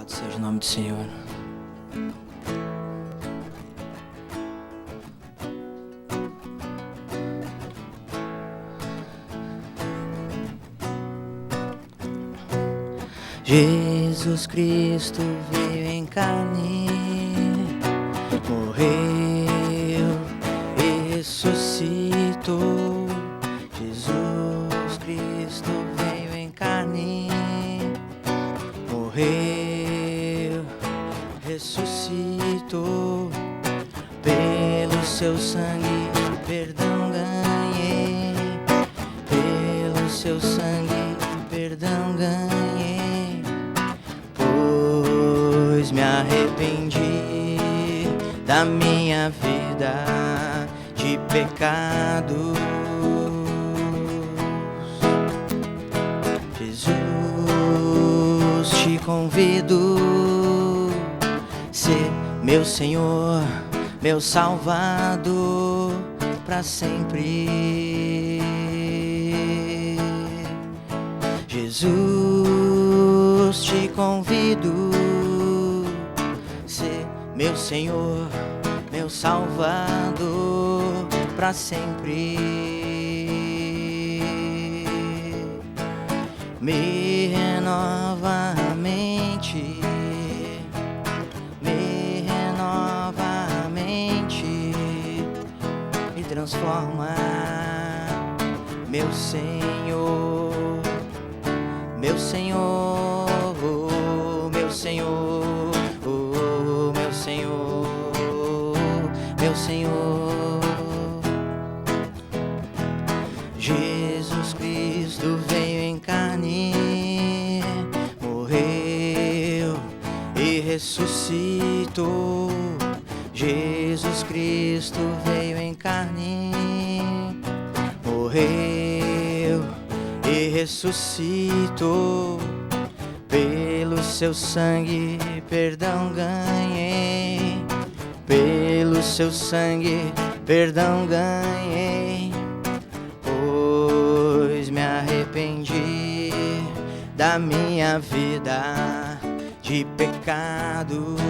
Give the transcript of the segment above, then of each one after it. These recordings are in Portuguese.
Louvado seja o nome do Senhor. Jesus Cristo veio em carne, morreu e ressuscitou. Jesus Cristo veio em carne, morreu, ressuscitou. Pelo seu sangue perdão ganhei, pelo seu sangue perdão ganhei, pois me arrependi da minha vida de pecados. Jesus, te convido, ser meu Senhor, meu Salvador para sempre. Jesus, te convido, ser meu Senhor, meu Salvador para sempre. Me renova a mente, me renova a mente, me transforma, meu Senhor, meu Senhor, oh, meu Senhor, oh, meu Senhor, meu Senhor. Jesus Cristo veio em carne, morreu e ressuscitou. Jesus Cristo veio em carne, morreu e ressuscitou. Pelo seu sangue perdão ganhei, pelo seu sangue perdão ganhei, pois me arrependi da minha vida de pecados.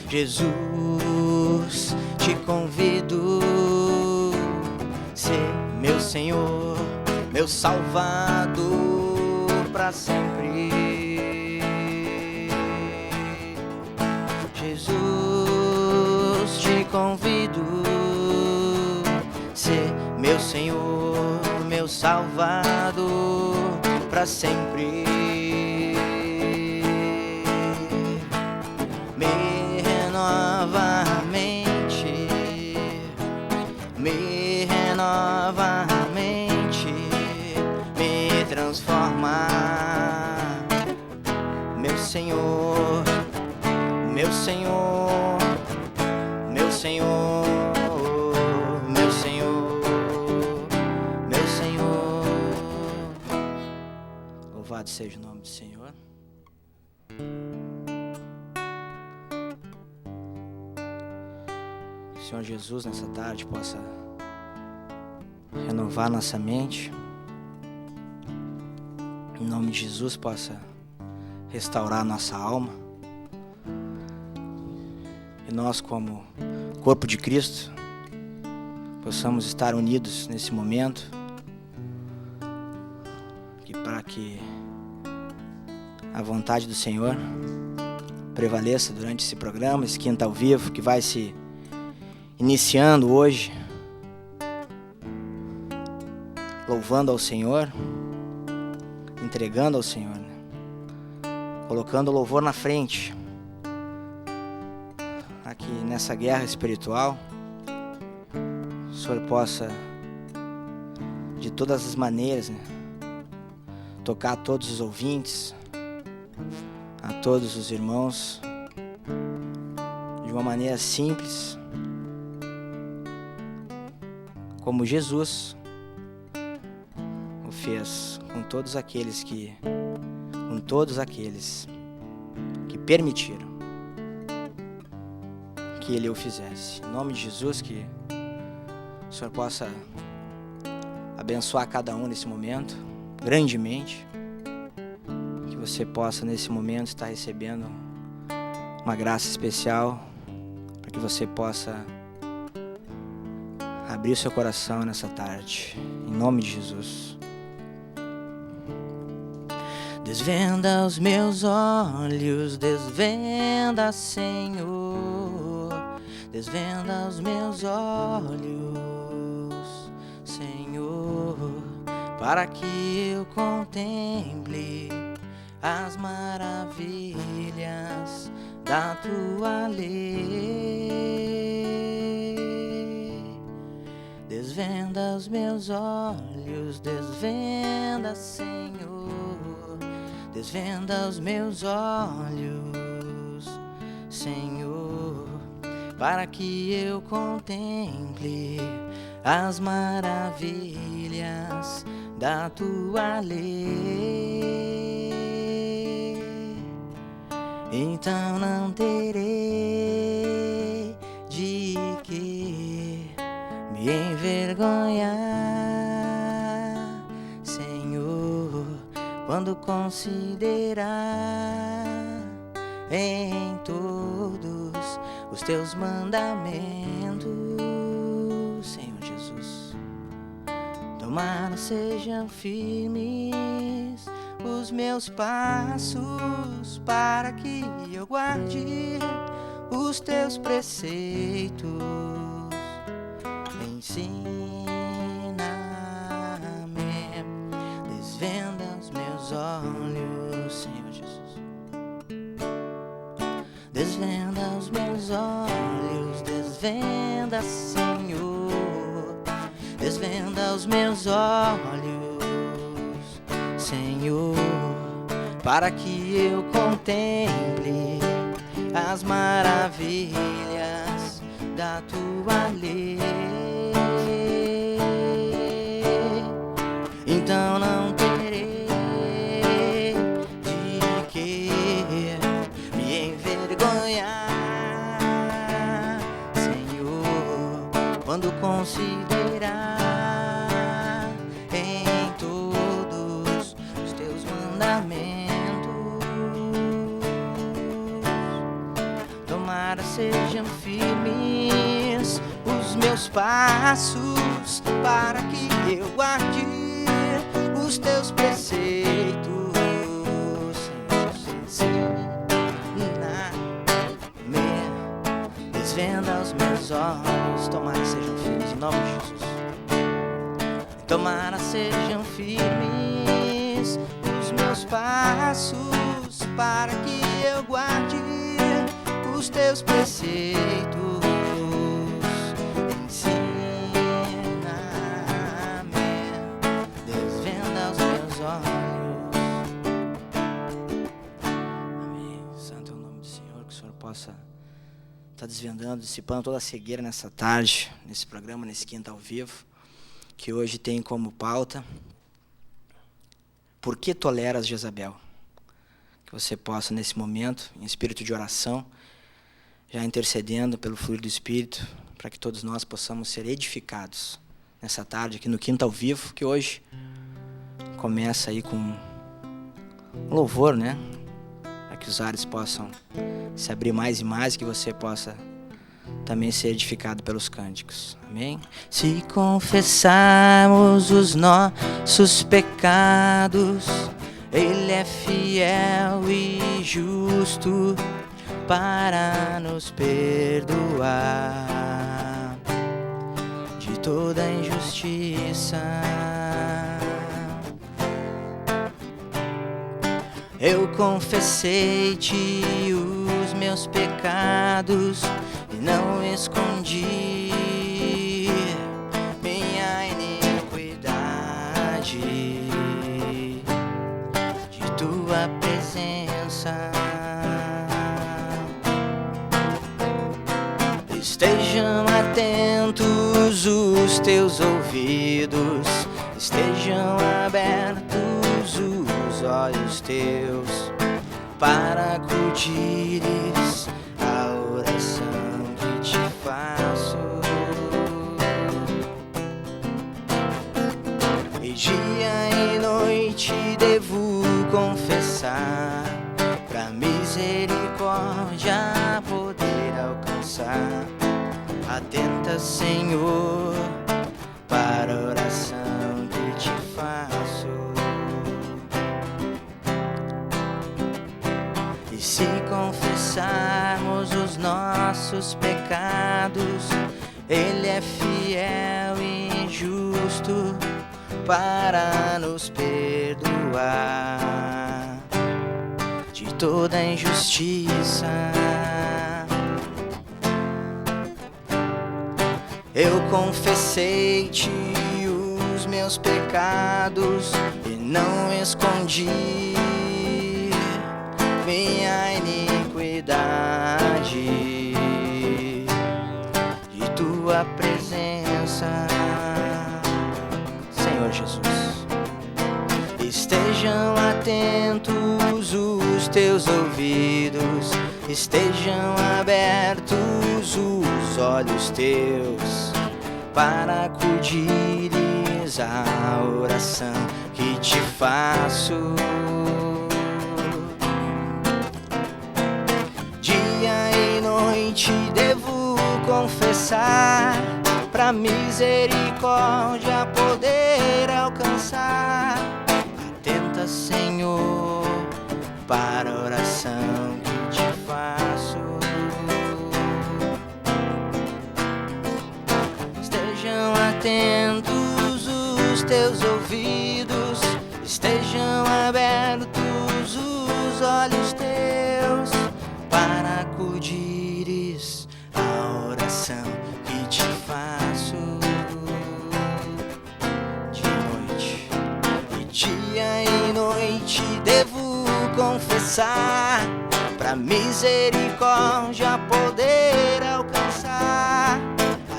Jesus, te convido, ser meu Senhor, meu Salvador para sempre. Jesus, te convido, ser meu Senhor, meu Salvador para sempre. Me renova a mente, me renova a mente, me transforma, meu Senhor, meu Senhor, meu Senhor, meu Senhor, meu Senhor. Louvado seja o nome do Senhor. Que o Senhor Jesus nessa tarde possa renovar nossa mente, em nome de Jesus possa restaurar nossa alma, e nós, como corpo de Cristo, possamos estar unidos nesse momento, e para que a vontade do Senhor prevaleça durante esse programa, esse quinta ao vivo, que vai se iniciando hoje, louvando ao Senhor, entregando ao Senhor, né? Colocando o louvor na frente, aqui nessa guerra espiritual. O Senhor possa, de todas as maneiras, né, tocar a todos os ouvintes, a todos os irmãos, de uma maneira simples, como Jesus o fez com todos aqueles que permitiram que Ele o fizesse. Em nome de Jesus, que o Senhor possa abençoar cada um nesse momento, grandemente, você possa nesse momento estar recebendo uma graça especial, para que você possa abrir o seu coração nessa tarde, em nome de Jesus. Desvenda os meus olhos, desvenda, Senhor, desvenda os meus olhos, Senhor, para que eu contemple as maravilhas da tua lei. Desvenda os meus olhos, desvenda, Senhor, desvenda os meus olhos, Senhor, para que eu contemple as maravilhas da tua lei. Então não terei de que me envergonhar, Senhor, quando considerar em todos os teus mandamentos, Senhor Jesus. Tomara sejam firmes os meus passos, para que eu guarde os teus preceitos. Ensina-me, desvenda os meus olhos, Senhor Jesus. Desvenda os meus olhos, desvenda, Senhor, desvenda os meus olhos, Senhor, para que eu contemple as maravilhas da tua lei. Então não terei de que me envergonhar, Senhor, quando considerar em todos os teus mandamentos. Tomara sejam firmes os meus passos, para que eu guarde os teus preceitos. Ensina-me, desvenda os meus olhos, tomara sejam firmes em nome de Jesus. Tomara sejam firmes os meus passos, para que eu guarde os teus preceitos. Possa estar desvendando, dissipando toda a cegueira nessa tarde, nesse programa, nesse Quinta ao Vivo, que hoje tem como pauta: por que toleras Jezabel? Que você possa, nesse momento, em espírito de oração, já intercedendo pelo fluir do Espírito, para que todos nós possamos ser edificados nessa tarde, aqui no Quinta ao Vivo, que hoje começa aí com um louvor, né? Para que os ares possam se abrir mais e mais, que você possa também ser edificado pelos cânticos. Amém? Se confessarmos os nossos pecados, Ele é fiel e justo para nos perdoar de toda injustiça. Eu confessei-te os meus pecados e não escondi minha iniquidade de tua presença. Estejam atentos os teus ouvidos, estejam abertos os olhos teus, para acudires a oração que te faço. E dia e noite devo confessar confessar, pra misericórdia poder alcançar. Atenta, Senhor, para a oração que te faço. E se confessarmos os nossos pecados, Ele é fiel e justo para nos perdoar de toda injustiça. Eu confessei-te os meus pecados e não escondi minha iniquidade de tua presença, Senhor Jesus. Estejam atentos os teus ouvidos, estejam abertos os olhos teus, para acudires à oração que te faço. Dia e noite devo confessar, pra misericórdia poder alcançar. Atenta, Senhor, para a oração que te faço. Estejam atentos os teus ouvidos, estejam abertos os olhos teus, para acudires à oração que te faço. Dia e noite devo confessar, pra misericórdia poder alcançar.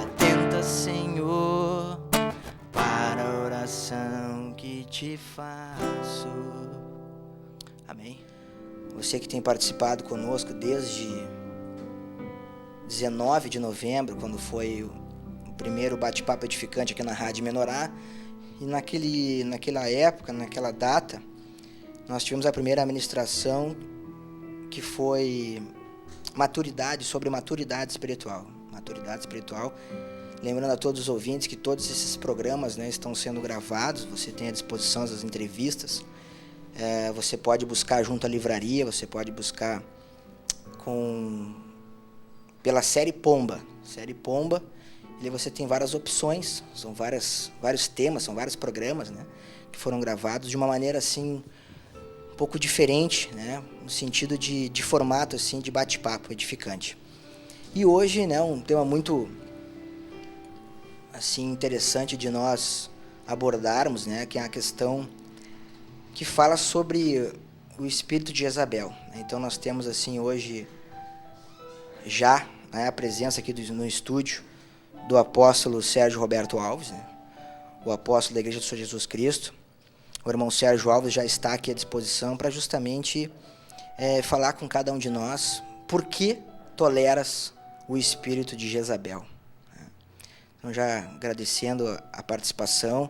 Atenta, Senhor, para a oração que te faço. Amém. Você que tem participado conosco desde 19 de novembro, quando foi o primeiro bate-papo edificante aqui na Rádio Menorá. E naquela época, naquela data, nós tivemos a primeira ministração, que foi sobre maturidade espiritual. Maturidade espiritual. Lembrando a todos os ouvintes que todos esses programas, né, estão sendo gravados. Você tem à disposição as entrevistas. Você pode buscar junto à livraria, você pode buscar pela série Pomba. Série Pomba. E você tem várias opções, são vários temas, são vários programas, né, que foram gravados de uma maneira assim um pouco diferente, né, no sentido de formato assim de bate-papo edificante. E hoje, né, um tema muito assim interessante de nós abordarmos, né, que é a questão que fala sobre o espírito de Jezabel. Então nós temos assim hoje já, né, a presença aqui no estúdio do apóstolo Sérgio Roberto Alves, né? O apóstolo da Igreja do Senhor Jesus Cristo. O irmão Sérgio Alves já está aqui à disposição para justamente falar com cada um de nós por que toleras o espírito de Jezabel. Então, já agradecendo a participação,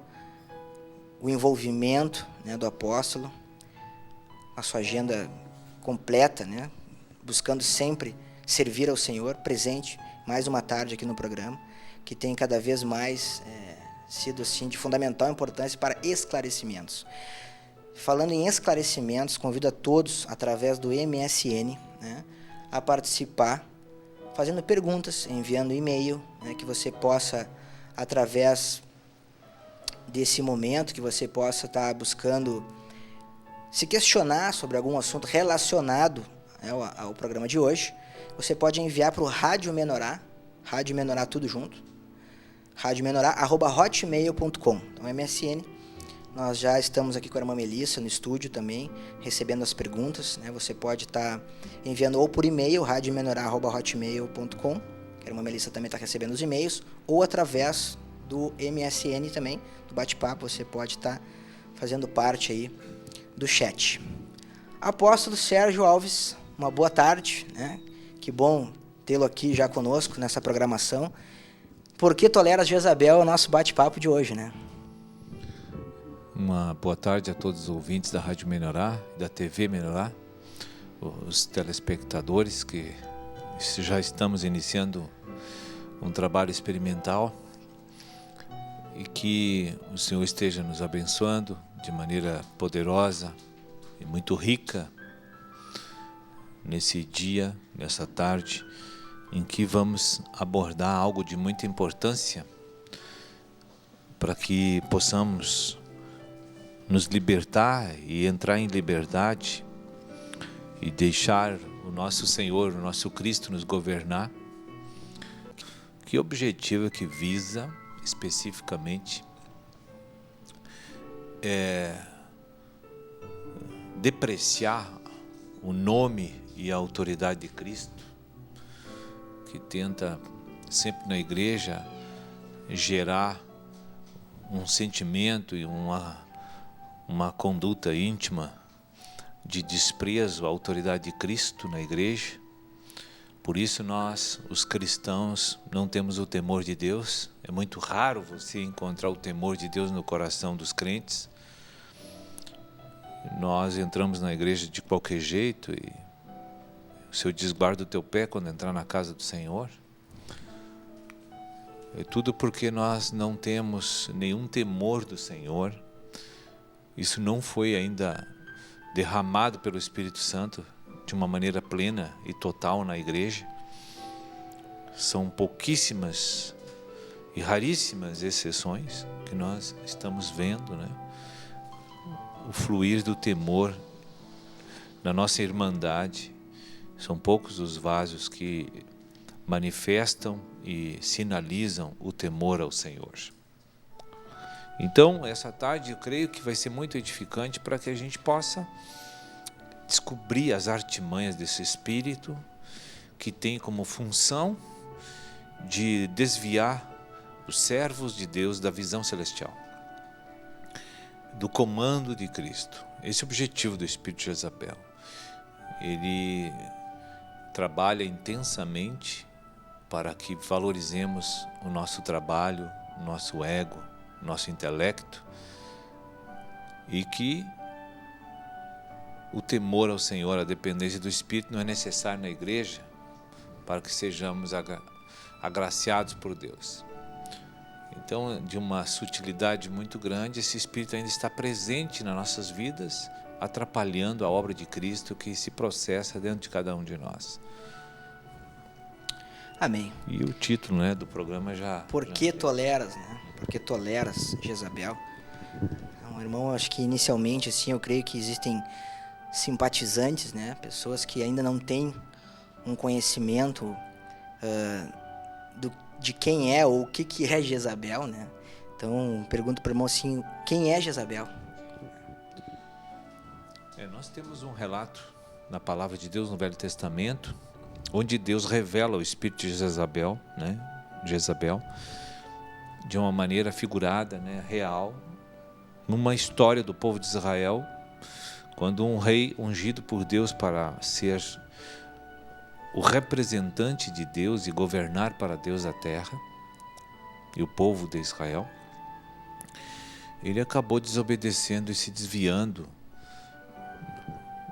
o envolvimento, né, do apóstolo, a sua agenda completa, né, buscando sempre servir ao Senhor, presente mais uma tarde aqui no programa, que tem cada vez mais sido assim, de fundamental importância para esclarecimentos. Falando em esclarecimentos, convido a todos, através do MSN, né, a participar, fazendo perguntas, enviando e-mail, né, que você possa, através desse momento, que você possa estar buscando se questionar sobre algum assunto relacionado, né, ao programa de hoje. Você pode enviar para o Rádio Menorá tudo junto, radiomenorá@hotmail.com. Então, MSN, nós já estamos aqui com a irmã Melissa no estúdio também, recebendo as perguntas, né? Você pode estar enviando ou por e-mail, radiomenorá@hotmail.com, que a irmã Melissa também está recebendo os e-mails, ou através do MSN também, do bate-papo, você pode estar fazendo parte aí do chat. Apóstolo Sérgio Alves, uma boa tarde, né? Que bom tê-lo aqui já conosco nessa programação. Por que toleras Jezabel é o nosso bate-papo de hoje, né? Uma boa tarde a todos os ouvintes da Rádio Menorá, da TV Menorá, os telespectadores que já estamos iniciando um trabalho experimental e que o Senhor esteja nos abençoando de maneira poderosa e muito rica nesse dia, nessa tarde, em que vamos abordar algo de muita importância para que possamos nos libertar e entrar em liberdade e deixar o nosso Senhor, o nosso Cristo nos governar. Que objetivo que visa especificamente depreciar o nome e a autoridade de Cristo, que tenta sempre na igreja gerar um sentimento e uma conduta íntima de desprezo à autoridade de Cristo na igreja. Por isso nós, os cristãos, não temos o temor de Deus. É muito raro você encontrar o temor de Deus no coração dos crentes. Nós entramos na igreja de qualquer jeito e o Senhor diz: guarda o teu pé quando entrar na casa do Senhor. É tudo porque nós não temos nenhum temor do Senhor. Isso não foi ainda derramado pelo Espírito Santo de uma maneira plena e total na igreja. São pouquíssimas e raríssimas exceções que nós estamos vendo, né? O fluir do temor na nossa irmandade. São poucos os vasos que manifestam e sinalizam o temor ao Senhor. Então, essa tarde eu creio que vai ser muito edificante para que a gente possa descobrir as artimanhas desse espírito que tem como função de desviar os servos de Deus da visão celestial, do comando de Cristo. Esse é o objetivo do espírito de Jezabel. Ele trabalha intensamente para que valorizemos o nosso trabalho, o nosso ego, o nosso intelecto, e que o temor ao Senhor, a dependência do Espírito não é necessário na igreja para que sejamos agraciados por Deus. Então, de uma sutilidade muito grande, esse Espírito ainda está presente nas nossas vidas, atrapalhando a obra de Cristo que se processa dentro de cada um de nós. Amém. E o título, né, do programa já... Por que toleras, né? Por que toleras Jezabel? Então, irmão, acho que inicialmente, assim, eu creio que existem simpatizantes, né? Pessoas que ainda não têm um conhecimento de quem é ou o que é Jezabel, né? Então, pergunto para o irmão assim, quem é Jezabel? Nós temos um relato na Palavra de Deus no Velho Testamento, onde Deus revela o espírito de Jezabel, né? Jezabel, de uma maneira figurada, né? Real, numa história do povo de Israel, quando um rei ungido por Deus para ser o representante de Deus e governar para Deus a terra e o povo de Israel, ele acabou desobedecendo e se desviando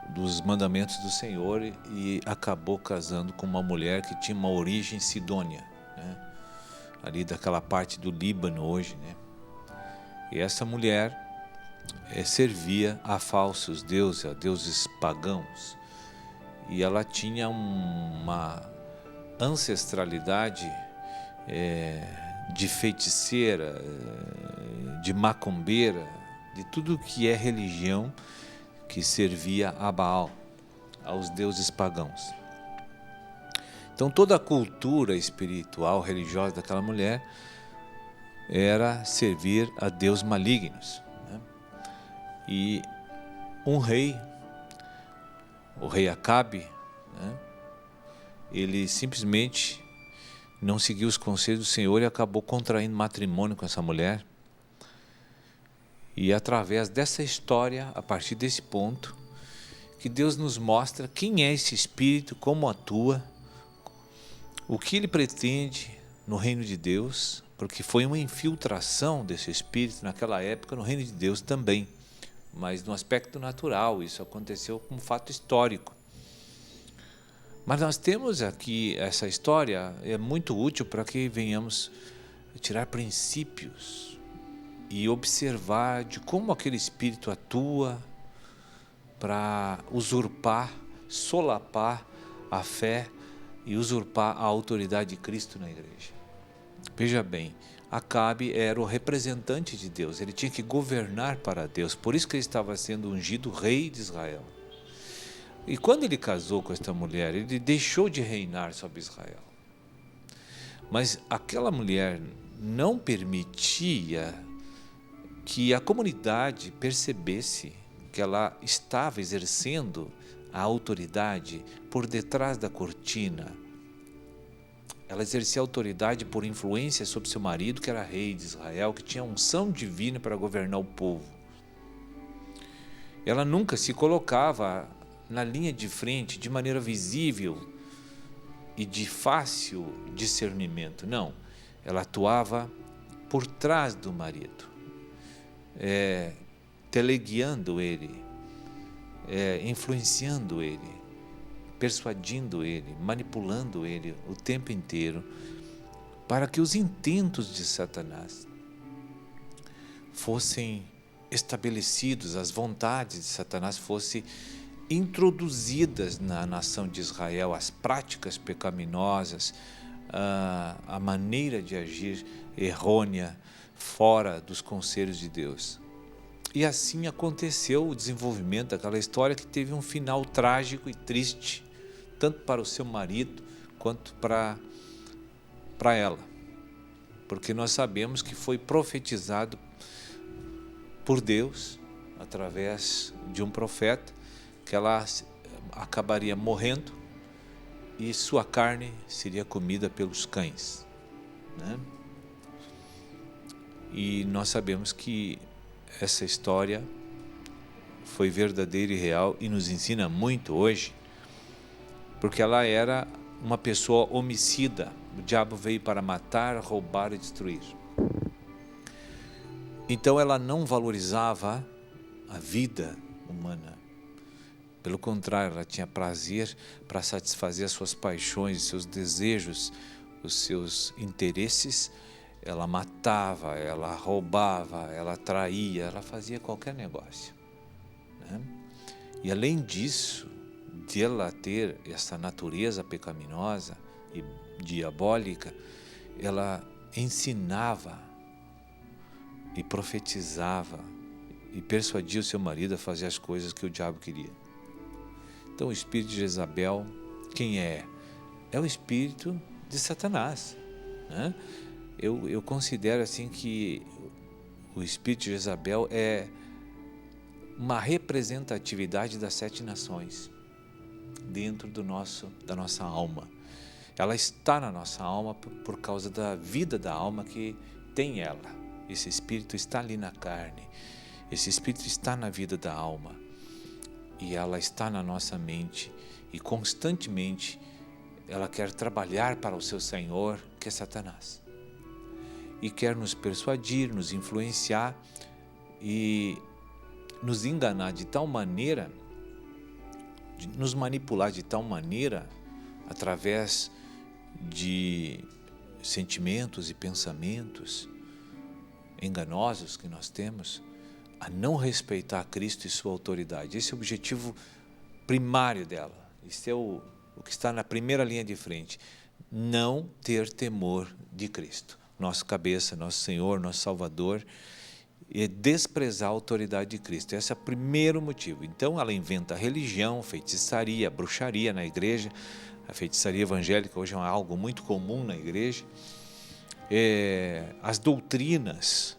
dos mandamentos do Senhor e acabou casando com uma mulher que tinha uma origem sidônia, né? Ali daquela parte do Líbano hoje, né? E essa mulher servia a falsos deuses, a deuses pagãos, e ela tinha uma ancestralidade de feiticeira, de macumbeira, de tudo que é religião que servia a Baal, aos deuses pagãos. Então toda a cultura espiritual, religiosa daquela mulher era servir a deuses malignos, né? E um rei, o rei Acabe, né? Ele simplesmente não seguiu os conselhos do Senhor e acabou contraindo matrimônio com essa mulher. E através dessa história, a partir desse ponto, que Deus nos mostra quem é esse espírito, como atua, o que ele pretende no reino de Deus, porque foi uma infiltração desse espírito naquela época no reino de Deus também, mas no aspecto natural, isso aconteceu como fato histórico. Mas nós temos aqui, essa história é muito útil para que venhamos tirar princípios e observar de como aquele espírito atua para usurpar, solapar a fé e usurpar a autoridade de Cristo na igreja. Veja bem, Acabe era o representante de Deus, ele tinha que governar para Deus, por isso que ele estava sendo ungido rei de Israel. E quando ele casou com esta mulher, ele deixou de reinar sobre Israel. Mas aquela mulher não permitia que a comunidade percebesse que ela estava exercendo a autoridade por detrás da cortina. Ela exercia autoridade por influência sobre seu marido, que era rei de Israel, que tinha unção divina para governar o povo. Ela nunca se colocava na linha de frente de maneira visível e de fácil discernimento. Não, ela atuava por trás do marido, teleguiando ele, influenciando ele, persuadindo ele, manipulando ele o tempo inteiro, para que os intentos de Satanás fossem estabelecidos, as vontades de Satanás fossem introduzidas na nação de Israel, as práticas pecaminosas, a maneira de agir errônea, fora dos conselhos de Deus. E assim aconteceu o desenvolvimento daquela história, que teve um final trágico e triste, tanto para o seu marido quanto para ela, porque nós sabemos que foi profetizado por Deus através de um profeta que ela acabaria morrendo e sua carne seria comida pelos cães, né? E nós sabemos que essa história foi verdadeira e real e nos ensina muito hoje, porque ela era uma pessoa homicida. O diabo veio para matar, roubar e destruir. Então ela não valorizava a vida humana. Pelo contrário, ela tinha prazer para satisfazer as suas paixões, seus desejos, os seus interesses. Ela matava, ela roubava, ela traía, ela fazia qualquer negócio, né? E além disso, de ela ter essa natureza pecaminosa e diabólica, ela ensinava e profetizava e persuadia o seu marido a fazer as coisas que o diabo queria. Então o espírito de Jezabel, quem é? É o espírito de Satanás, né? Eu considero assim que o espírito de Jezabel é uma representatividade das 7 nações dentro da nossa alma. Ela está na nossa alma por causa da vida da alma que tem ela. Esse espírito está ali na carne, esse espírito está na vida da alma e ela está na nossa mente, e constantemente ela quer trabalhar para o seu Senhor, que é Satanás, e quer nos persuadir, nos influenciar e nos enganar de tal maneira, nos manipular de tal maneira, através de sentimentos e pensamentos enganosos que nós temos, a não respeitar Cristo e sua autoridade. Esse é o objetivo primário dela. Isso é o que está na primeira linha de frente. Não ter temor de Cristo, nosso cabeça, nosso Senhor, nosso Salvador, e desprezar a autoridade de Cristo. Esse é o primeiro motivo. Então ela inventa religião, feitiçaria, bruxaria na igreja. A feitiçaria evangélica hoje é algo muito comum na igreja. As doutrinas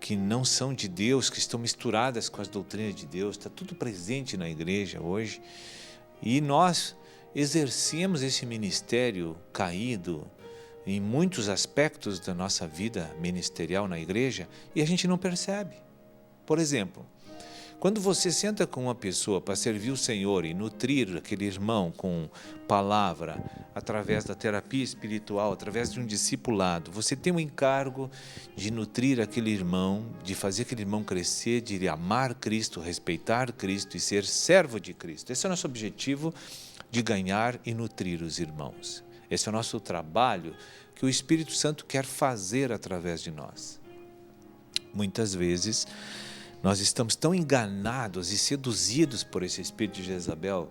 que não são de Deus, que estão misturadas com as doutrinas de Deus, está tudo presente na igreja hoje. E nós exercemos esse ministério caído em muitos aspectos da nossa vida ministerial na igreja e a gente não percebe. Por exemplo, Quando você senta com uma pessoa para servir o Senhor e nutrir aquele irmão com palavra, através da terapia espiritual, através de um discipulado, você tem o encargo de nutrir aquele irmão, de fazer aquele irmão crescer, de amar Cristo, respeitar Cristo e ser servo de Cristo. Esse é o nosso objetivo, de ganhar e nutrir os irmãos. Esse é o nosso trabalho que o Espírito Santo quer fazer através de nós. Muitas vezes nós estamos tão enganados e seduzidos por esse espírito de Jezabel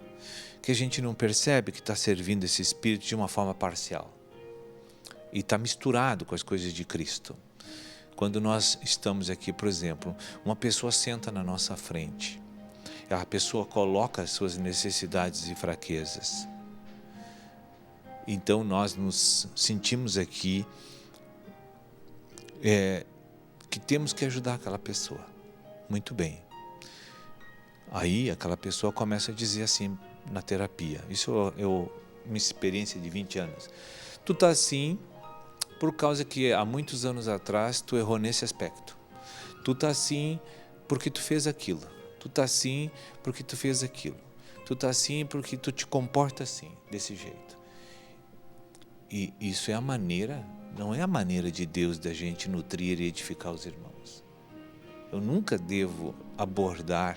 que a gente não percebe que está servindo esse espírito de uma forma parcial e está misturado com as coisas de Cristo. Quando nós estamos aqui, por exemplo, uma pessoa senta na nossa frente, a pessoa coloca as suas necessidades e fraquezas. Então nós nos sentimos aqui que temos que ajudar aquela pessoa. Muito bem. Aí aquela pessoa começa a dizer assim na terapia, isso é uma experiência de 20 anos. Tu tá assim por causa que há muitos anos atrás tu errou nesse aspecto. Tu tá assim porque tu fez aquilo. Tu tá assim porque tu fez aquilo. Tu tá assim porque tu te comporta assim, desse jeito. E isso é a maneira, não é a maneira de Deus da gente nutrir e edificar os irmãos. Eu nunca devo abordar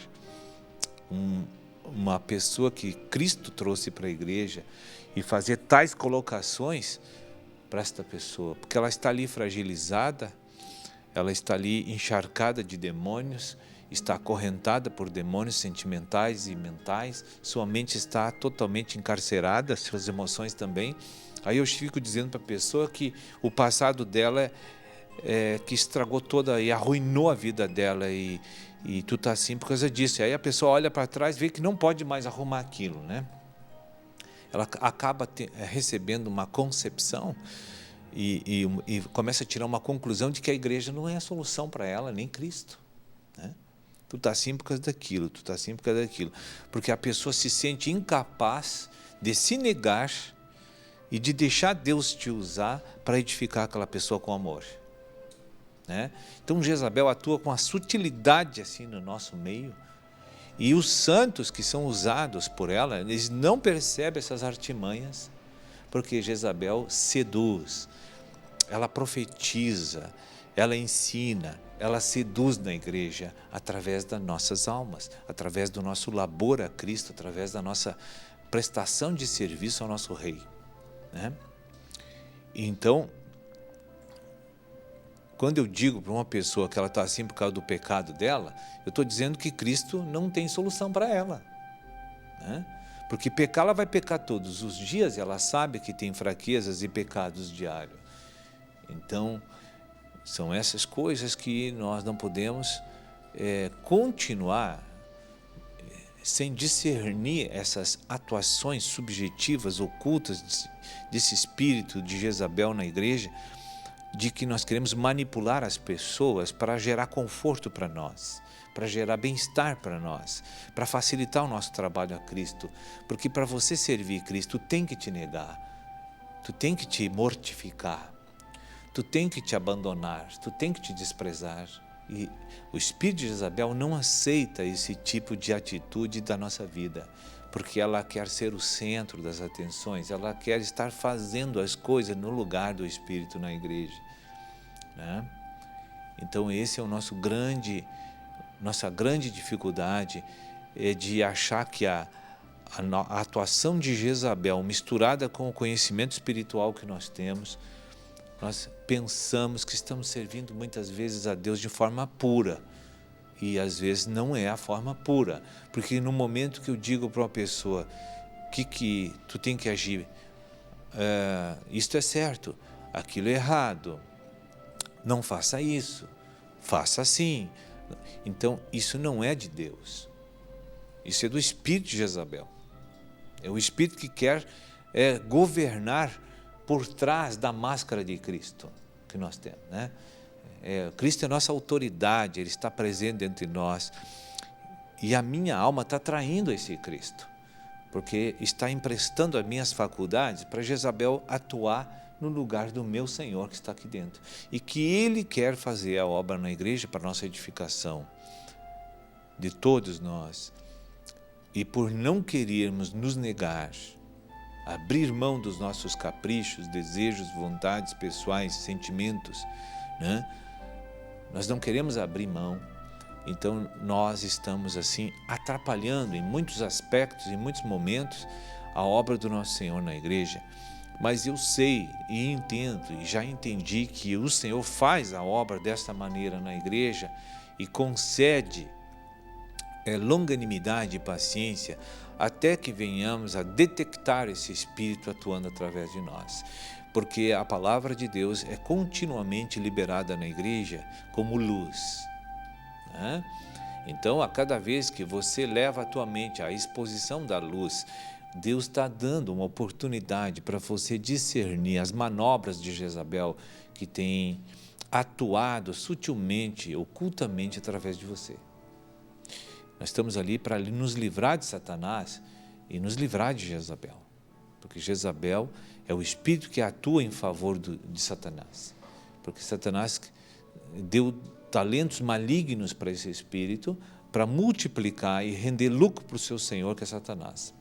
uma pessoa que Cristo trouxe para a igreja e fazer tais colocações para esta pessoa, porque ela está ali fragilizada, ela está ali encharcada de demônios, está acorrentada por demônios sentimentais e mentais, sua mente está totalmente encarcerada, suas emoções também. Aí eu fico dizendo para a pessoa que o passado dela que estragou toda e arruinou a vida dela e tu tá assim por causa disso. Aí a pessoa olha para trás e vê que não pode mais arrumar aquilo, né? Ela acaba recebendo uma concepção e começa a tirar uma conclusão de que a igreja não é a solução para ela, nem Cristo, né? Tu tá assim por causa daquilo, tu tá assim por causa daquilo. Porque a pessoa se sente incapaz de se negar e de deixar Deus te usar para edificar aquela pessoa com amor, né? Então Jezabel atua com a sutilidade assim no nosso meio, e os santos que são usados por ela, eles não percebem essas artimanhas, porque Jezabel seduz, ela profetiza, ela ensina, ela seduz na igreja através das nossas almas, através do nosso labor a Cristo, através da nossa prestação de serviço ao nosso Rei, né? Então, quando eu digo para uma pessoa que ela está assim por causa do pecado dela, eu estou dizendo que Cristo não tem solução para ela, né? Porque pecar, ela vai pecar todos os dias, e ela sabe que tem fraquezas e pecados diários. Então, são essas coisas que nós não podemos continuar sem discernir essas atuações subjetivas, ocultas desse espírito de Jezabel na igreja, de que nós queremos manipular as pessoas para gerar conforto para nós, para gerar bem-estar para nós, para facilitar o nosso trabalho a Cristo. Porque para você servir Cristo, tu tem que te negar, tu tem que te mortificar, tu tem que te abandonar, tu tem que te desprezar. E o espírito de Jezabel não aceita esse tipo de atitude da nossa vida, porque ela quer ser o centro das atenções, ela quer estar fazendo as coisas no lugar do Espírito na igreja, né? Então esse é o nossa grande dificuldade, de achar que a atuação de Jezabel misturada com o conhecimento espiritual que nós temos, nós pensamos que estamos servindo muitas vezes a Deus de forma pura, e às vezes não é a forma pura, porque no momento que eu digo para uma pessoa que tu tem que agir, isto é certo, aquilo é errado, não faça isso, faça assim. Então isso não é de Deus, isso é do espírito de Jezabel, é o espírito que quer governar por trás da máscara de Cristo que nós temos, né? Cristo é nossa autoridade, Ele está presente entre nós, e a minha alma está traindo esse Cristo, porque está emprestando as minhas faculdades para Jezabel atuar no lugar do meu Senhor que está aqui dentro, e que Ele quer fazer a obra na igreja para nossa edificação, de todos nós, e por não querermos nos negar, abrir mão dos nossos caprichos, desejos, vontades pessoais, sentimentos, né? Nós não queremos abrir mão, então nós estamos assim atrapalhando em muitos aspectos, em muitos momentos, a obra do nosso Senhor na igreja. Mas eu sei e entendo, e já entendi que o Senhor faz a obra desta maneira na igreja e concede longanimidade e paciência até que venhamos a detectar esse Espírito atuando através de nós. Porque a palavra de Deus é continuamente liberada na igreja como luz, né? Então, a cada vez que você leva a tua mente à exposição da luz, Deus está dando uma oportunidade para você discernir as manobras de Jezabel que tem atuado sutilmente, ocultamente através de você. Nós estamos ali para nos livrar de Satanás e nos livrar de Jezabel, porque Jezabel é o espírito que atua em favor de Satanás, porque Satanás deu talentos malignos para esse espírito para multiplicar e render lucro para o seu senhor, que é Satanás.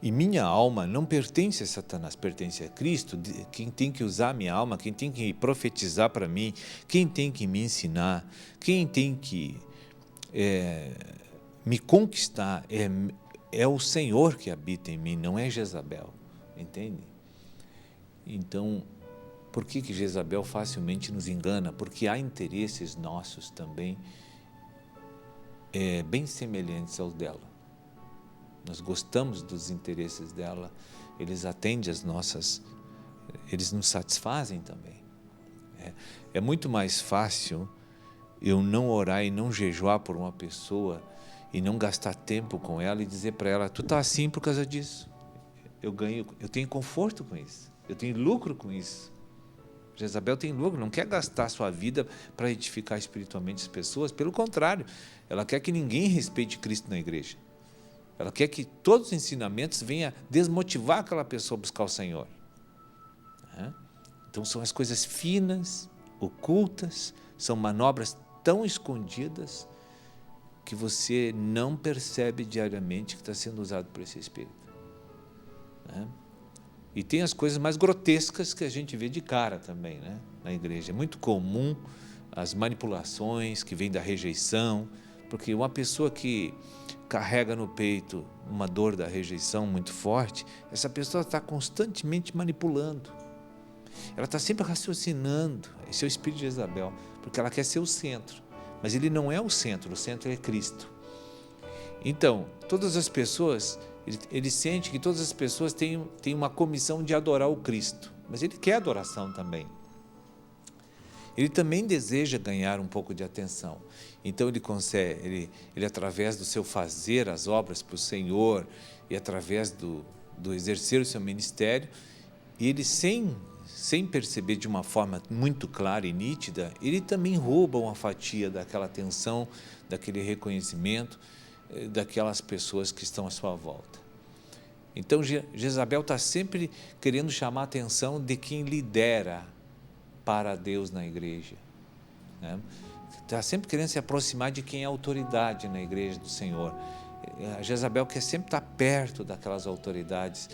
E minha alma não pertence a Satanás, pertence a Cristo. Quem tem que usar a minha alma, quem tem que profetizar para mim, quem tem que me ensinar, quem tem que me conquistar é o Senhor que habita em mim, não é Jezabel, entende? Então, por que Jezabel facilmente nos engana? Porque há interesses nossos também bem semelhantes aos dela. Nós gostamos dos interesses dela, eles atendem as nossas, eles nos satisfazem também. É muito mais fácil eu não orar e não jejuar por uma pessoa e não gastar tempo com ela e dizer para ela, tu está assim por causa disso. Eu tenho conforto com isso, eu tenho lucro com isso. Jezabel tem lucro, não quer gastar sua vida para edificar espiritualmente as pessoas, pelo contrário, ela quer que ninguém respeite Cristo na igreja. Ela quer que todos os ensinamentos venham desmotivar aquela pessoa a buscar o Senhor. Então são as coisas finas, ocultas, são manobras tão escondidas que você não percebe diariamente que está sendo usado por esse Espírito. E tem as coisas mais grotescas que a gente vê de cara também, né? Na igreja. É muito comum as manipulações que vêm da rejeição, porque uma pessoa que carrega no peito uma dor da rejeição muito forte, essa pessoa está constantemente manipulando. Ela está sempre raciocinando. Esse é o espírito de Jezabel, porque ela quer ser o centro. Mas ele não é o centro é Cristo. Então, todas as pessoas, ele sente que todas as pessoas têm uma comissão de adorar o Cristo, mas ele quer adoração também. Ele também deseja ganhar um pouco de atenção. Então ele consegue, ele através do seu fazer as obras para o Senhor e através do exercer o seu ministério, ele sem perceber de uma forma muito clara e nítida, ele também rouba uma fatia daquela atenção, daquele reconhecimento, daquelas pessoas que estão à sua volta. Então Jezabel está sempre querendo chamar a atenção de quem lidera para Deus na igreja, né? Está sempre querendo se aproximar de quem é autoridade na igreja do Senhor. A Jezabel quer sempre estar perto daquelas autoridades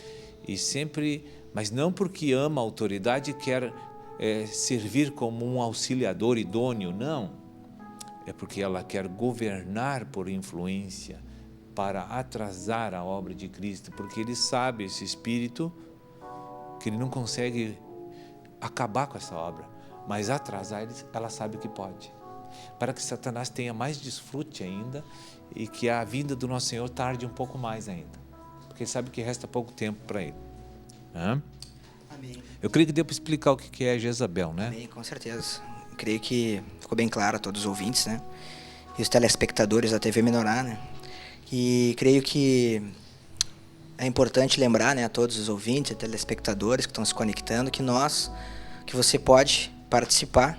e sempre, mas não porque ama a autoridade e quer servir como um auxiliador idôneo, não. É porque ela quer governar por influência para atrasar a obra de Cristo, porque ele sabe, esse espírito, que ele não consegue acabar com essa obra, mas atrasar ela sabe que pode, para que Satanás tenha mais desfrute ainda e que a vinda do nosso Senhor tarde um pouco mais ainda, porque ele sabe que resta pouco tempo para ele. Amém. Eu creio que deu para explicar o que é Jezabel, né? Amém, com certeza. Eu creio que ficou bem claro a todos os ouvintes, né? E os telespectadores da TV Menorá, né? E creio que é importante lembrar, né, a todos os ouvintes e telespectadores que estão se conectando, que você pode participar,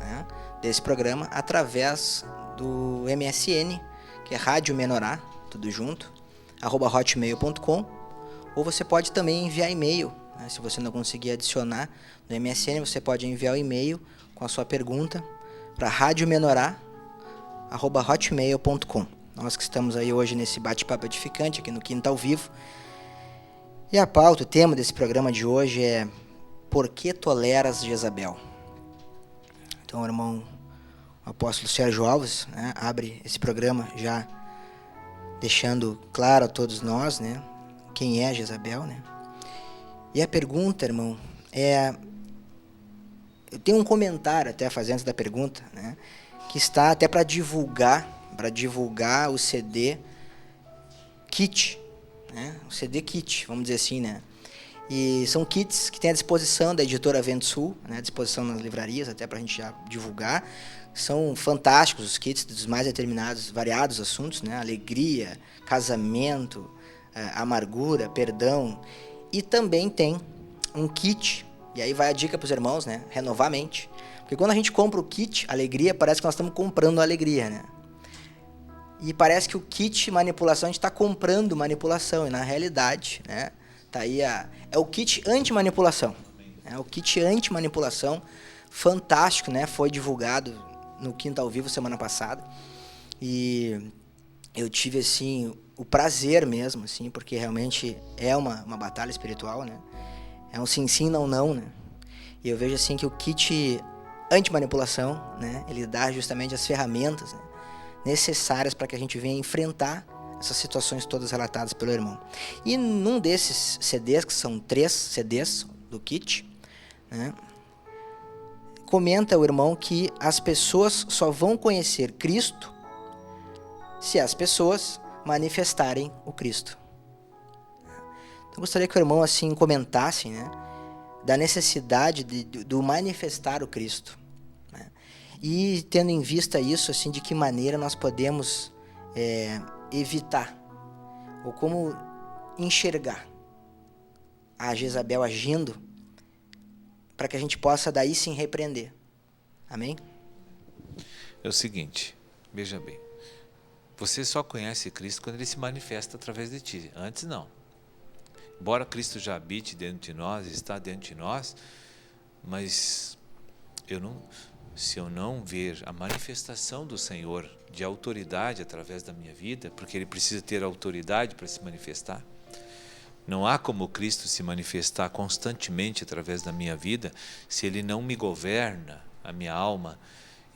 né, desse programa através do MSN, que é Rádio Menorá, tudo junto, @hotmail.com, ou você pode também enviar e-mail, né, se você não conseguir adicionar no MSN, você pode enviar o e-mail com a sua pergunta para radiomenorá, @hotmail.com. Nós que estamos aí hoje nesse bate-papo edificante aqui no Quinta ao Vivo. E a pauta, o tema desse programa de hoje é: por que toleras Jezabel? Então, o irmão o apóstolo Sérgio Alves, né, abre esse programa já deixando claro a todos nós, né, quem é Jezabel, né? E a pergunta, irmão, eu tenho um comentário até a fazer antes da pergunta, né, que está até para divulgar o CD Kit, né? O CD Kit, vamos dizer assim, né? E são kits que tem à disposição da editora Vento Sul, né, à disposição nas livrarias, até para a gente já divulgar. São fantásticos os kits dos mais determinados, variados assuntos, né? Alegria, casamento, amargura, perdão. E também tem um kit, e aí vai a dica para os irmãos, né? Renovar a mente. Porque quando a gente compra o kit alegria, parece que nós estamos comprando a alegria, né? E parece que o kit manipulação, a gente está comprando manipulação. E na realidade, né, tá aí é o kit anti-manipulação. É o kit anti-manipulação, fantástico, né? Foi divulgado no Quinta ao Vivo semana passada. E eu tive, assim, o prazer mesmo, assim, porque realmente é uma batalha espiritual, né? É um sim, sim, não, não, né? E eu vejo, assim, que o kit anti-manipulação, né, ele dá justamente as ferramentas, né, necessárias para que a gente venha enfrentar essas situações todas relatadas pelo irmão. E num desses CDs, que são 3 CDs do kit, né, comenta o irmão que as pessoas só vão conhecer Cristo se as pessoas manifestarem o Cristo. Então, gostaria que o irmão assim comentasse, né, da necessidade do manifestar o Cristo, né? E tendo em vista isso, assim, de que maneira nós podemos evitar, ou como enxergar a Jezabel agindo, para que a gente possa daí sim repreender. Amém? É o seguinte, veja bem, você só conhece Cristo quando Ele se manifesta através de ti, antes não. Embora Cristo já habite dentro de nós, está dentro de nós, mas se eu não ver a manifestação do Senhor de autoridade através da minha vida, porque Ele precisa ter autoridade para se manifestar, não há como Cristo se manifestar constantemente através da minha vida se Ele não me governa, a minha alma.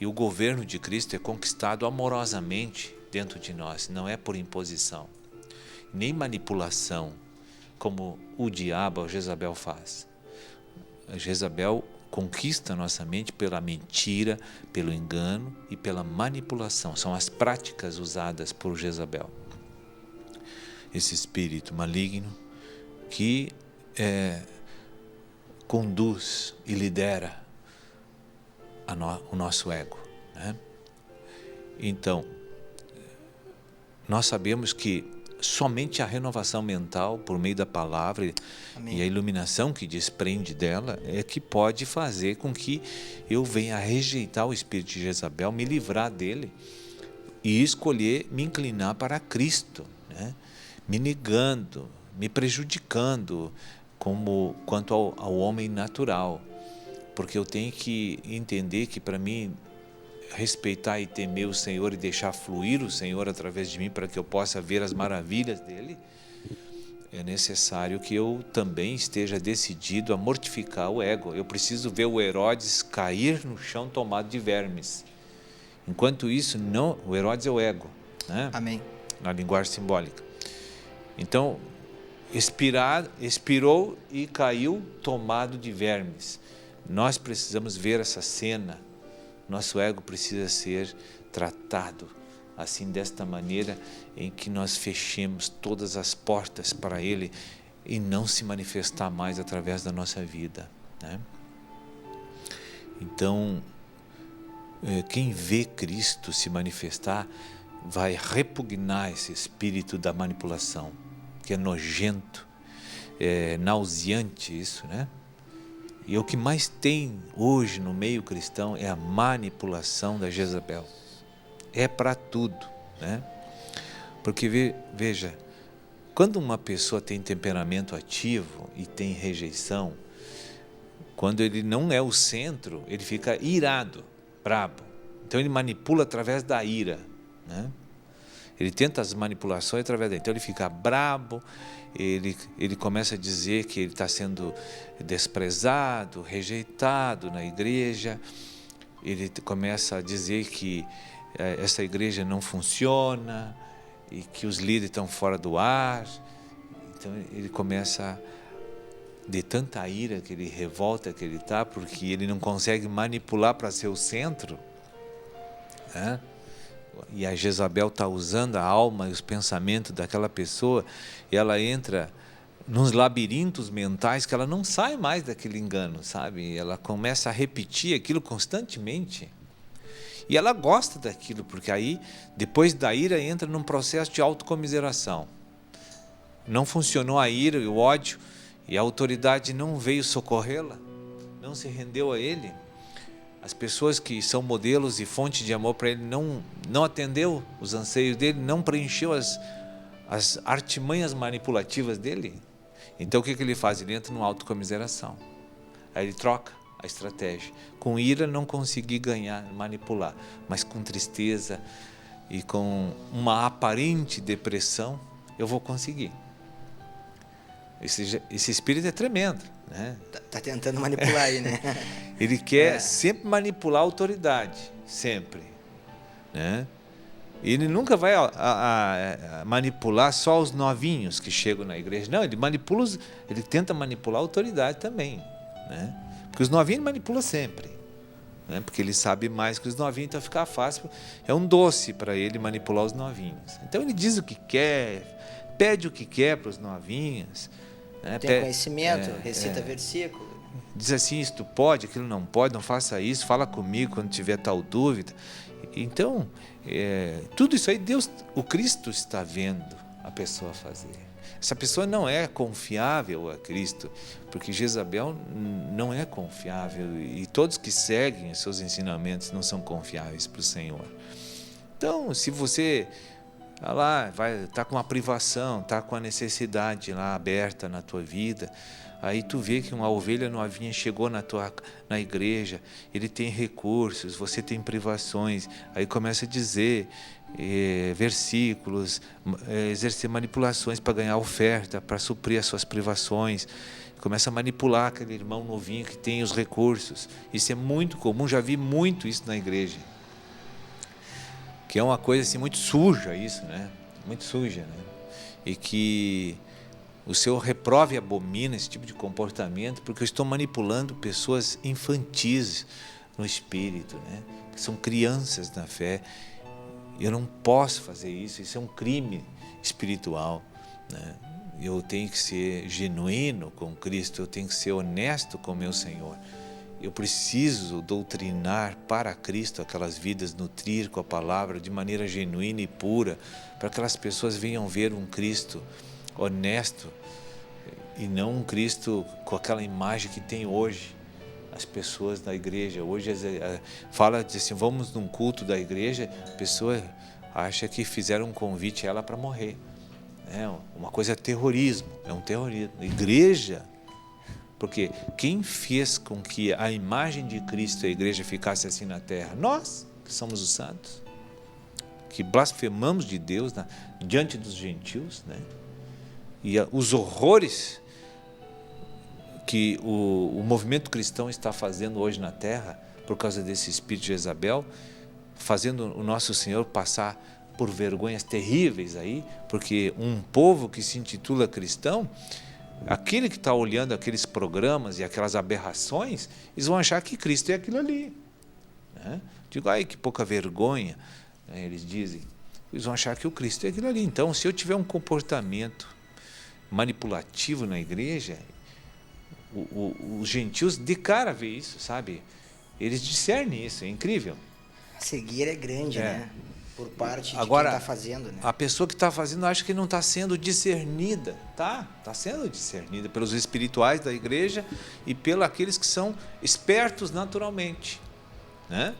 E o governo de Cristo é conquistado amorosamente dentro de nós, não é por imposição, nem manipulação, como o diabo, a Jezabel faz. A Jezabel conquista a nossa mente pela mentira, pelo engano e pela manipulação. São as práticas usadas por Jezabel. Esse espírito maligno que conduz e lidera o nosso ego, né? Então, nós sabemos que somente a renovação mental por meio da palavra Amém. E a iluminação que desprende dela é que pode fazer com que eu venha a rejeitar o espírito de Jezabel, me livrar dele e escolher me inclinar para Cristo, né? Me negando, me prejudicando quanto ao homem natural, porque eu tenho que entender que para mim respeitar e temer o Senhor e deixar fluir o Senhor através de mim para que eu possa ver as maravilhas dele, é necessário que eu também esteja decidido a mortificar o ego. Eu preciso ver o Herodes cair no chão tomado de vermes. Enquanto isso, não, o Herodes é o ego, né? Amém. Na linguagem simbólica. Então, expirou e caiu tomado de vermes. Nós precisamos ver essa cena. Nosso ego precisa ser tratado assim, desta maneira, em que nós fechemos todas as portas para ele e não se manifestar mais através da nossa vida, né? Então, quem vê Cristo se manifestar vai repugnar esse espírito da manipulação, que é nojento, é nauseante isso, né? E o que mais tem hoje no meio cristão é a manipulação da Jezabel. É para tudo, né? Porque, veja, quando uma pessoa tem temperamento ativo e tem rejeição, quando ele não é o centro, ele fica irado, brabo, Então ele manipula através da ira, né? Ele tenta as manipulações através da ira. Então ele fica brabo, ele começa a dizer que ele está sendo desprezado, rejeitado na igreja. Ele começa a dizer que essa igreja não funciona e que os líderes estão fora do ar. Então ele começa, de tanta ira que ele revolta que ele está, porque ele não consegue manipular para ser o centro, né? E a Jezabel está usando a alma e os pensamentos daquela pessoa, e ela entra nos labirintos mentais que ela não sai mais daquele engano, sabe? Ela começa a repetir aquilo constantemente. E ela gosta daquilo, porque aí, depois da ira, entra num processo de autocomiseração. Não funcionou a ira e o ódio, e a autoridade não veio socorrê-la, não se rendeu a ele. As pessoas que são modelos e fonte de amor para ele não atendeu os anseios dele, não preencheu as artimanhas manipulativas dele. Então o que ele faz? Ele entra numa autocomiseração. Aí ele troca a estratégia. Com ira não consegui ganhar, manipular, mas com tristeza e com uma aparente depressão eu vou conseguir. Esse espírito é tremendo, né? Tá tentando manipular aí, né? Ele quer sempre manipular a autoridade, sempre, né? Ele nunca vai manipular só os novinhos que chegam na igreja. Não, ele tenta manipular a autoridade também, né? Porque os novinhos ele manipula sempre, né? Porque ele sabe mais que os novinhos, então fica fácil. É um doce para ele manipular os novinhos. Então ele diz o que quer, pede o que quer para os novinhos, né? Tem conhecimento, recita versículo. Diz assim, isto pode, aquilo não pode, não faça isso, fala comigo quando tiver tal dúvida. Então, tudo isso aí, o Cristo está vendo a pessoa fazer. Essa pessoa não é confiável a Cristo, porque Jezabel não é confiável, e todos que seguem os seus ensinamentos não são confiáveis para o Senhor. Então, se você está com uma privação, está com a necessidade lá aberta na tua vida, aí tu vê que uma ovelha novinha chegou na igreja, ele tem recursos, você tem privações, aí começa a dizer versículos, exercer manipulações para ganhar oferta, para suprir as suas privações, começa a manipular aquele irmão novinho que tem os recursos. Isso é muito comum, já vi muito isso na igreja, que é uma coisa assim muito suja isso, né? Muito suja, né? E que o Senhor reprova e abomina esse tipo de comportamento, porque eu estou manipulando pessoas infantis no espírito, né? Que são crianças na fé. Eu não posso fazer isso é um crime espiritual, né? Eu tenho que ser genuíno com Cristo, eu tenho que ser honesto com meu Senhor. Eu preciso doutrinar para Cristo aquelas vidas, nutrir com a palavra de maneira genuína e pura, para que aquelas pessoas venham ver um Cristo honesto e não um Cristo com aquela imagem que tem hoje as pessoas da igreja. Hoje fala assim, vamos num culto da igreja, a pessoa acha que fizeram um convite a ela para morrer. Uma coisa é terrorismo, é um terrorismo. Igreja, porque quem fez com que a imagem de Cristo, a igreja, ficasse assim na terra? Nós, que somos os santos, que blasfemamos de Deus diante dos gentios, né? E os horrores que o movimento cristão está fazendo hoje na terra, por causa desse espírito de Jezabel, fazendo o nosso Senhor passar por vergonhas terríveis aí, porque um povo que se intitula cristão, aquele que está olhando aqueles programas e aquelas aberrações, eles vão achar que Cristo é aquilo ali, né? Digo, ai, que pouca vergonha, né? Eles dizem, eles vão achar que o Cristo é aquilo ali. Então, se eu tiver um comportamento manipulativo na igreja, os gentios de cara vê isso, sabe? Eles discernem isso, é incrível. A cegueira é grande, né? Por parte de Agora, quem está fazendo, né? A pessoa que está fazendo acha que não está sendo discernida. Está sendo discernida pelos espirituais da igreja e pelos aqueles que são espertos naturalmente, né?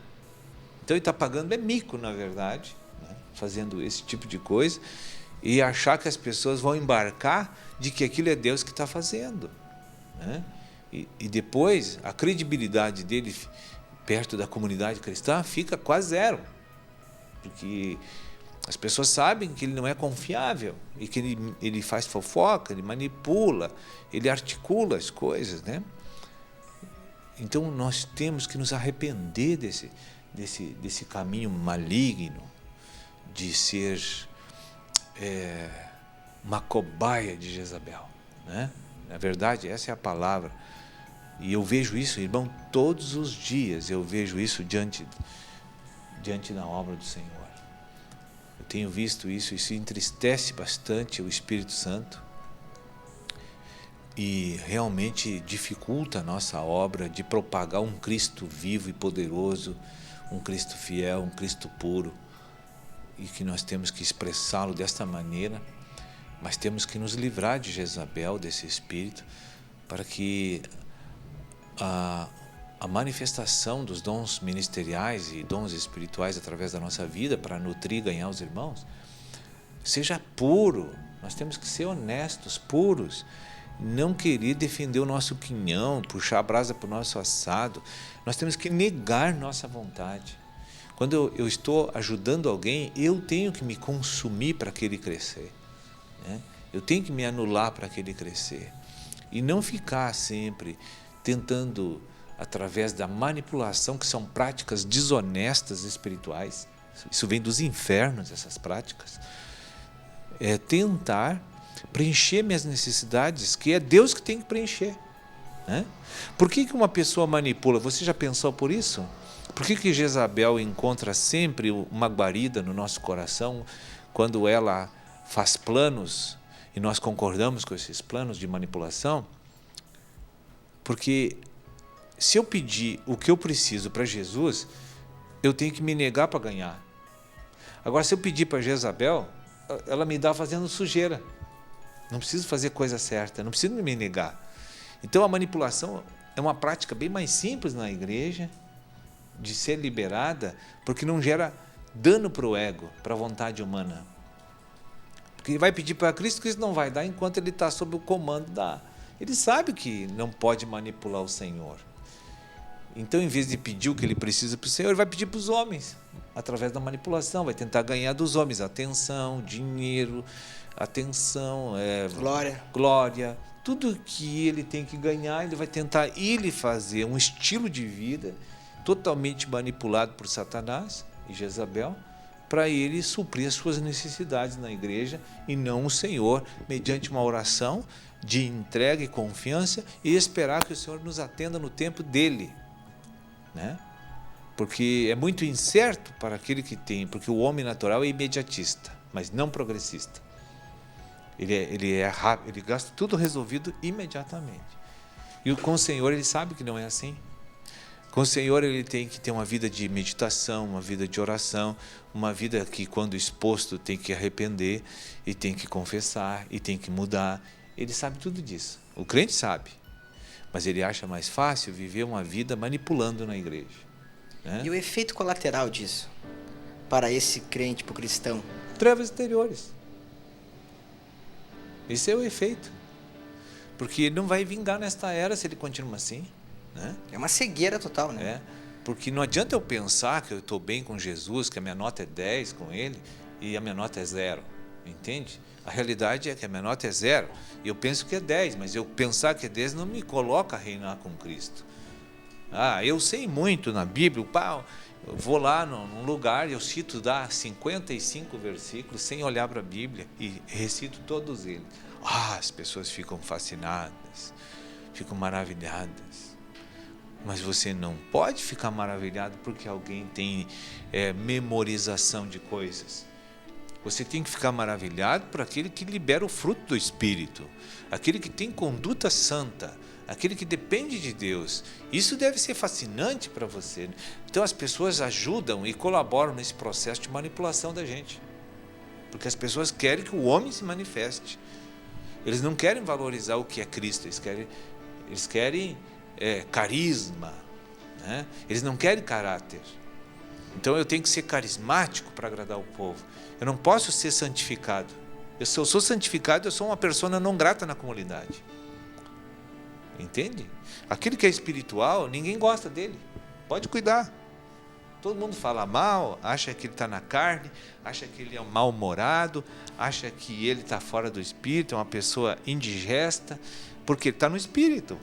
Então ele está pagando mico, na verdade, né? Fazendo esse tipo de coisa e achar que as pessoas vão embarcar de que aquilo é Deus que está fazendo, né? E depois a credibilidade dele perto da comunidade cristã, fica quase zero. Porque as pessoas sabem que ele não é confiável e que ele faz fofoca, ele manipula, ele articula as coisas, né? Então nós temos que nos arrepender desse caminho maligno de ser uma cobaia de Jezabel, né? Na verdade, essa é a palavra. E eu vejo isso, irmão, todos os dias eu vejo isso diante da obra do Senhor. Eu tenho visto isso entristece bastante o Espírito Santo e realmente dificulta a nossa obra de propagar um Cristo vivo e poderoso, um Cristo fiel, um Cristo puro, e que nós temos que expressá-lo desta maneira, mas temos que nos livrar de Jezabel, desse espírito, para que a manifestação dos dons ministeriais e dons espirituais através da nossa vida, para nutrir e ganhar os irmãos, seja puro. Nós temos que ser honestos, puros, não querer defender o nosso quinhão, puxar a brasa para o nosso assado. Nós temos que negar nossa vontade. Quando eu estou ajudando alguém, eu tenho que me consumir para que ele crescer, né? Eu tenho que me anular para que ele crescer. E não ficar sempre tentando, através da manipulação, que são práticas desonestas espirituais. Isso vem dos infernos, essas práticas. Tentar preencher minhas necessidades, que é Deus que tem que preencher, né? Por que uma pessoa manipula? Você já pensou por isso? Por que Jezabel encontra sempre uma guarida no nosso coração quando ela faz planos e nós concordamos com esses planos de manipulação? Porque se eu pedir o que eu preciso para Jesus, eu tenho que me negar para ganhar. Agora, se eu pedir para Jezabel, ela me dá fazendo sujeira. Não preciso fazer coisa certa, não preciso me negar. Então, a manipulação é uma prática bem mais simples na igreja, de ser liberada, porque não gera dano para o ego, para a vontade humana. Porque ele vai pedir para Cristo, Cristo não vai dar enquanto ele está sob o comando da... Ele sabe que não pode manipular o Senhor. Então, em vez de pedir o que ele precisa para o Senhor, ele vai pedir para os homens, através da manipulação, vai tentar ganhar dos homens atenção, dinheiro, glória. Tudo que ele tem que ganhar, ele vai tentar fazer um estilo de vida totalmente manipulado por Satanás e Jezabel, para ele suprir as suas necessidades na igreja e não o Senhor, mediante uma oração de entrega e confiança e esperar que o Senhor nos atenda no tempo dele, né? Porque é muito incerto para aquele que tem, porque o homem natural é imediatista, mas não progressista. Ele é rápido, ele gasta tudo resolvido imediatamente. E com o Senhor ele sabe que não é assim. Com o Senhor ele tem que ter uma vida de meditação, uma vida de oração, uma vida que, quando exposto, tem que arrepender e tem que confessar e tem que mudar. Ele sabe tudo disso. O crente sabe, mas ele acha mais fácil viver uma vida manipulando na igreja, né? E o efeito colateral disso, para esse crente, para o cristão? Trevas exteriores. Esse é o efeito. Porque ele não vai vingar nesta era se ele continua assim, né? É uma cegueira total, né? Porque não adianta eu pensar que eu estou bem com Jesus, que a minha nota é 10 com ele e a minha nota é 0, entende? A realidade é que a minha nota é 0 e eu penso que é 10, mas eu pensar que é 10 não me coloca a reinar com Cristo. Eu sei muito na Bíblia, eu vou lá num lugar e eu cito 55 versículos sem olhar para a Bíblia e recito todos eles. As pessoas ficam fascinadas, ficam maravilhadas. Mas você não pode ficar maravilhado porque alguém tem memorização de coisas. Você tem que ficar maravilhado por aquele que libera o fruto do Espírito, aquele que tem conduta santa, aquele que depende de Deus. Isso deve ser fascinante para você. Então as pessoas ajudam e colaboram nesse processo de manipulação da gente, porque as pessoas querem que o homem se manifeste. Eles não querem valorizar o que é Cristo, eles querem carisma, né? Eles não querem caráter. Então eu tenho que ser carismático para agradar o povo. Eu não posso ser santificado. Se eu sou santificado, eu sou uma persona não grata na comunidade. Entende? Aquele que é espiritual, ninguém gosta dele. pode cuidar. Todo mundo fala mal, acha que ele está na carne, acha que ele é um mal-humorado, acha que ele está fora do espírito, é uma pessoa indigesta, porque ele está no espírito.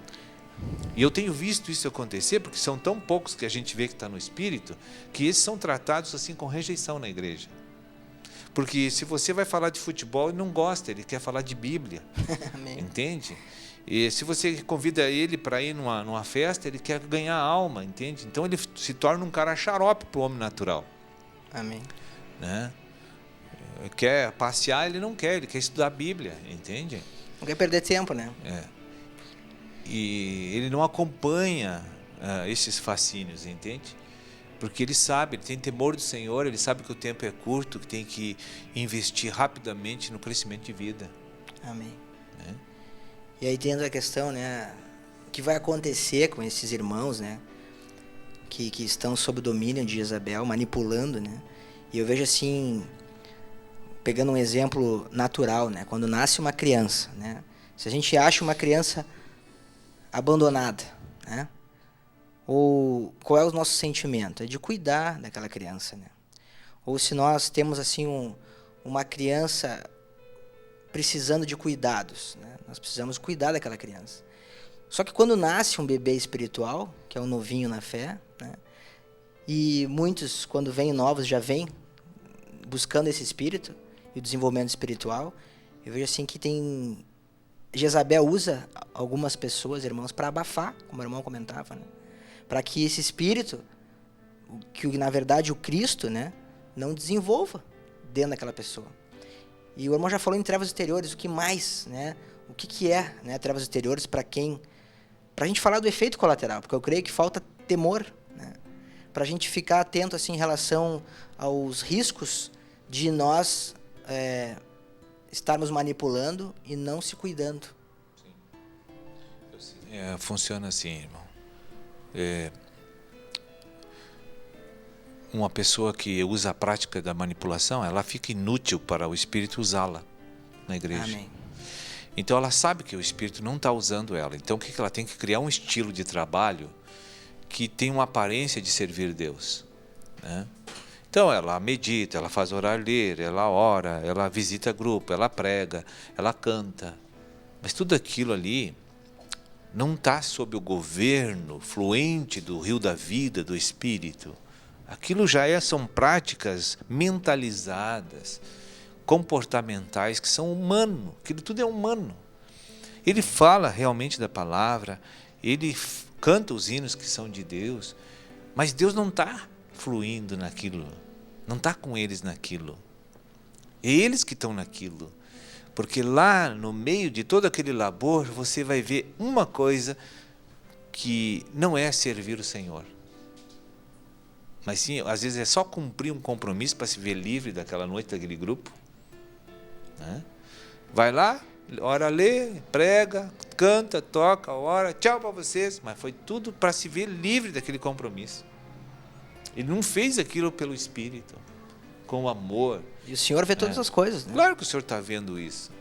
E eu tenho visto isso acontecer, porque são tão poucos que a gente vê que está no espírito, que esses são tratados assim com rejeição na igreja. Porque se você vai falar de futebol, ele não gosta, ele quer falar de Bíblia. Entende? E se você convida ele para ir numa festa, ele quer ganhar alma, entende? Então ele se torna um cara xarope para o homem natural. Amém. Né? Quer passear, ele não quer, ele quer estudar a Bíblia, entende? Não quer perder tempo, né? E ele não acompanha esses fascínios, entende? Porque ele sabe, ele tem temor do Senhor, ele sabe que o tempo é curto, que tem que investir rapidamente no crescimento de vida. Amém. E aí tem a questão, né, o que vai acontecer com esses irmãos, né, que estão sob o domínio de Jezabel, manipulando, né? E eu vejo assim, pegando um exemplo natural, né, quando nasce uma criança, né, se a gente acha uma criança abandonada, né, ou qual é o nosso sentimento? É de cuidar daquela criança, né? Ou se nós temos assim uma criança precisando de cuidados, né? Nós precisamos cuidar daquela criança. Só que quando nasce um bebê espiritual, que é um novinho na fé, né? E muitos, quando vêm novos, já vêm buscando esse espírito e o desenvolvimento espiritual, eu vejo assim que tem... Jezabel usa algumas pessoas, irmãos, para abafar, como o irmão comentava, né? Para que esse espírito, que na verdade o Cristo, né, não desenvolva dentro daquela pessoa. E o irmão já falou em trevas exteriores, o que mais, né? O que é, né, trevas exteriores para quem? Para a gente falar do efeito colateral, porque eu creio que falta temor, né? Para a gente ficar atento assim, em relação aos riscos de nós estarmos manipulando e não se cuidando. Sim. Funciona assim, irmão. Uma pessoa que usa a prática da manipulação, ela fica inútil para o Espírito usá-la na igreja. Amém. Então ela sabe que o Espírito não está usando ela. Então o que ela tem que criar? Um estilo de trabalho que tem uma aparência de servir Deus, né? Então ela medita, ela faz orar, ler, ela ora, ela visita grupo, ela prega, ela canta. Mas tudo aquilo ali não está sob o governo fluente do rio da vida, do Espírito. Aquilo já são práticas mentalizadas, comportamentais, que são humanos. Aquilo tudo é humano. Ele fala realmente da palavra, ele canta os hinos que são de Deus, mas Deus não está fluindo naquilo, não está com eles naquilo. É eles que estão naquilo. Porque lá no meio de todo aquele labor, você vai ver uma coisa que não é servir o Senhor. Mas sim, às vezes é só cumprir um compromisso para se ver livre daquela noite, daquele grupo, né? Vai lá, ora, lê, prega, canta, toca, ora, tchau para vocês. Mas foi tudo para se ver livre daquele compromisso. Ele não fez aquilo pelo Espírito, com amor. E o Senhor vê todas as coisas, né? Claro que o Senhor está vendo isso.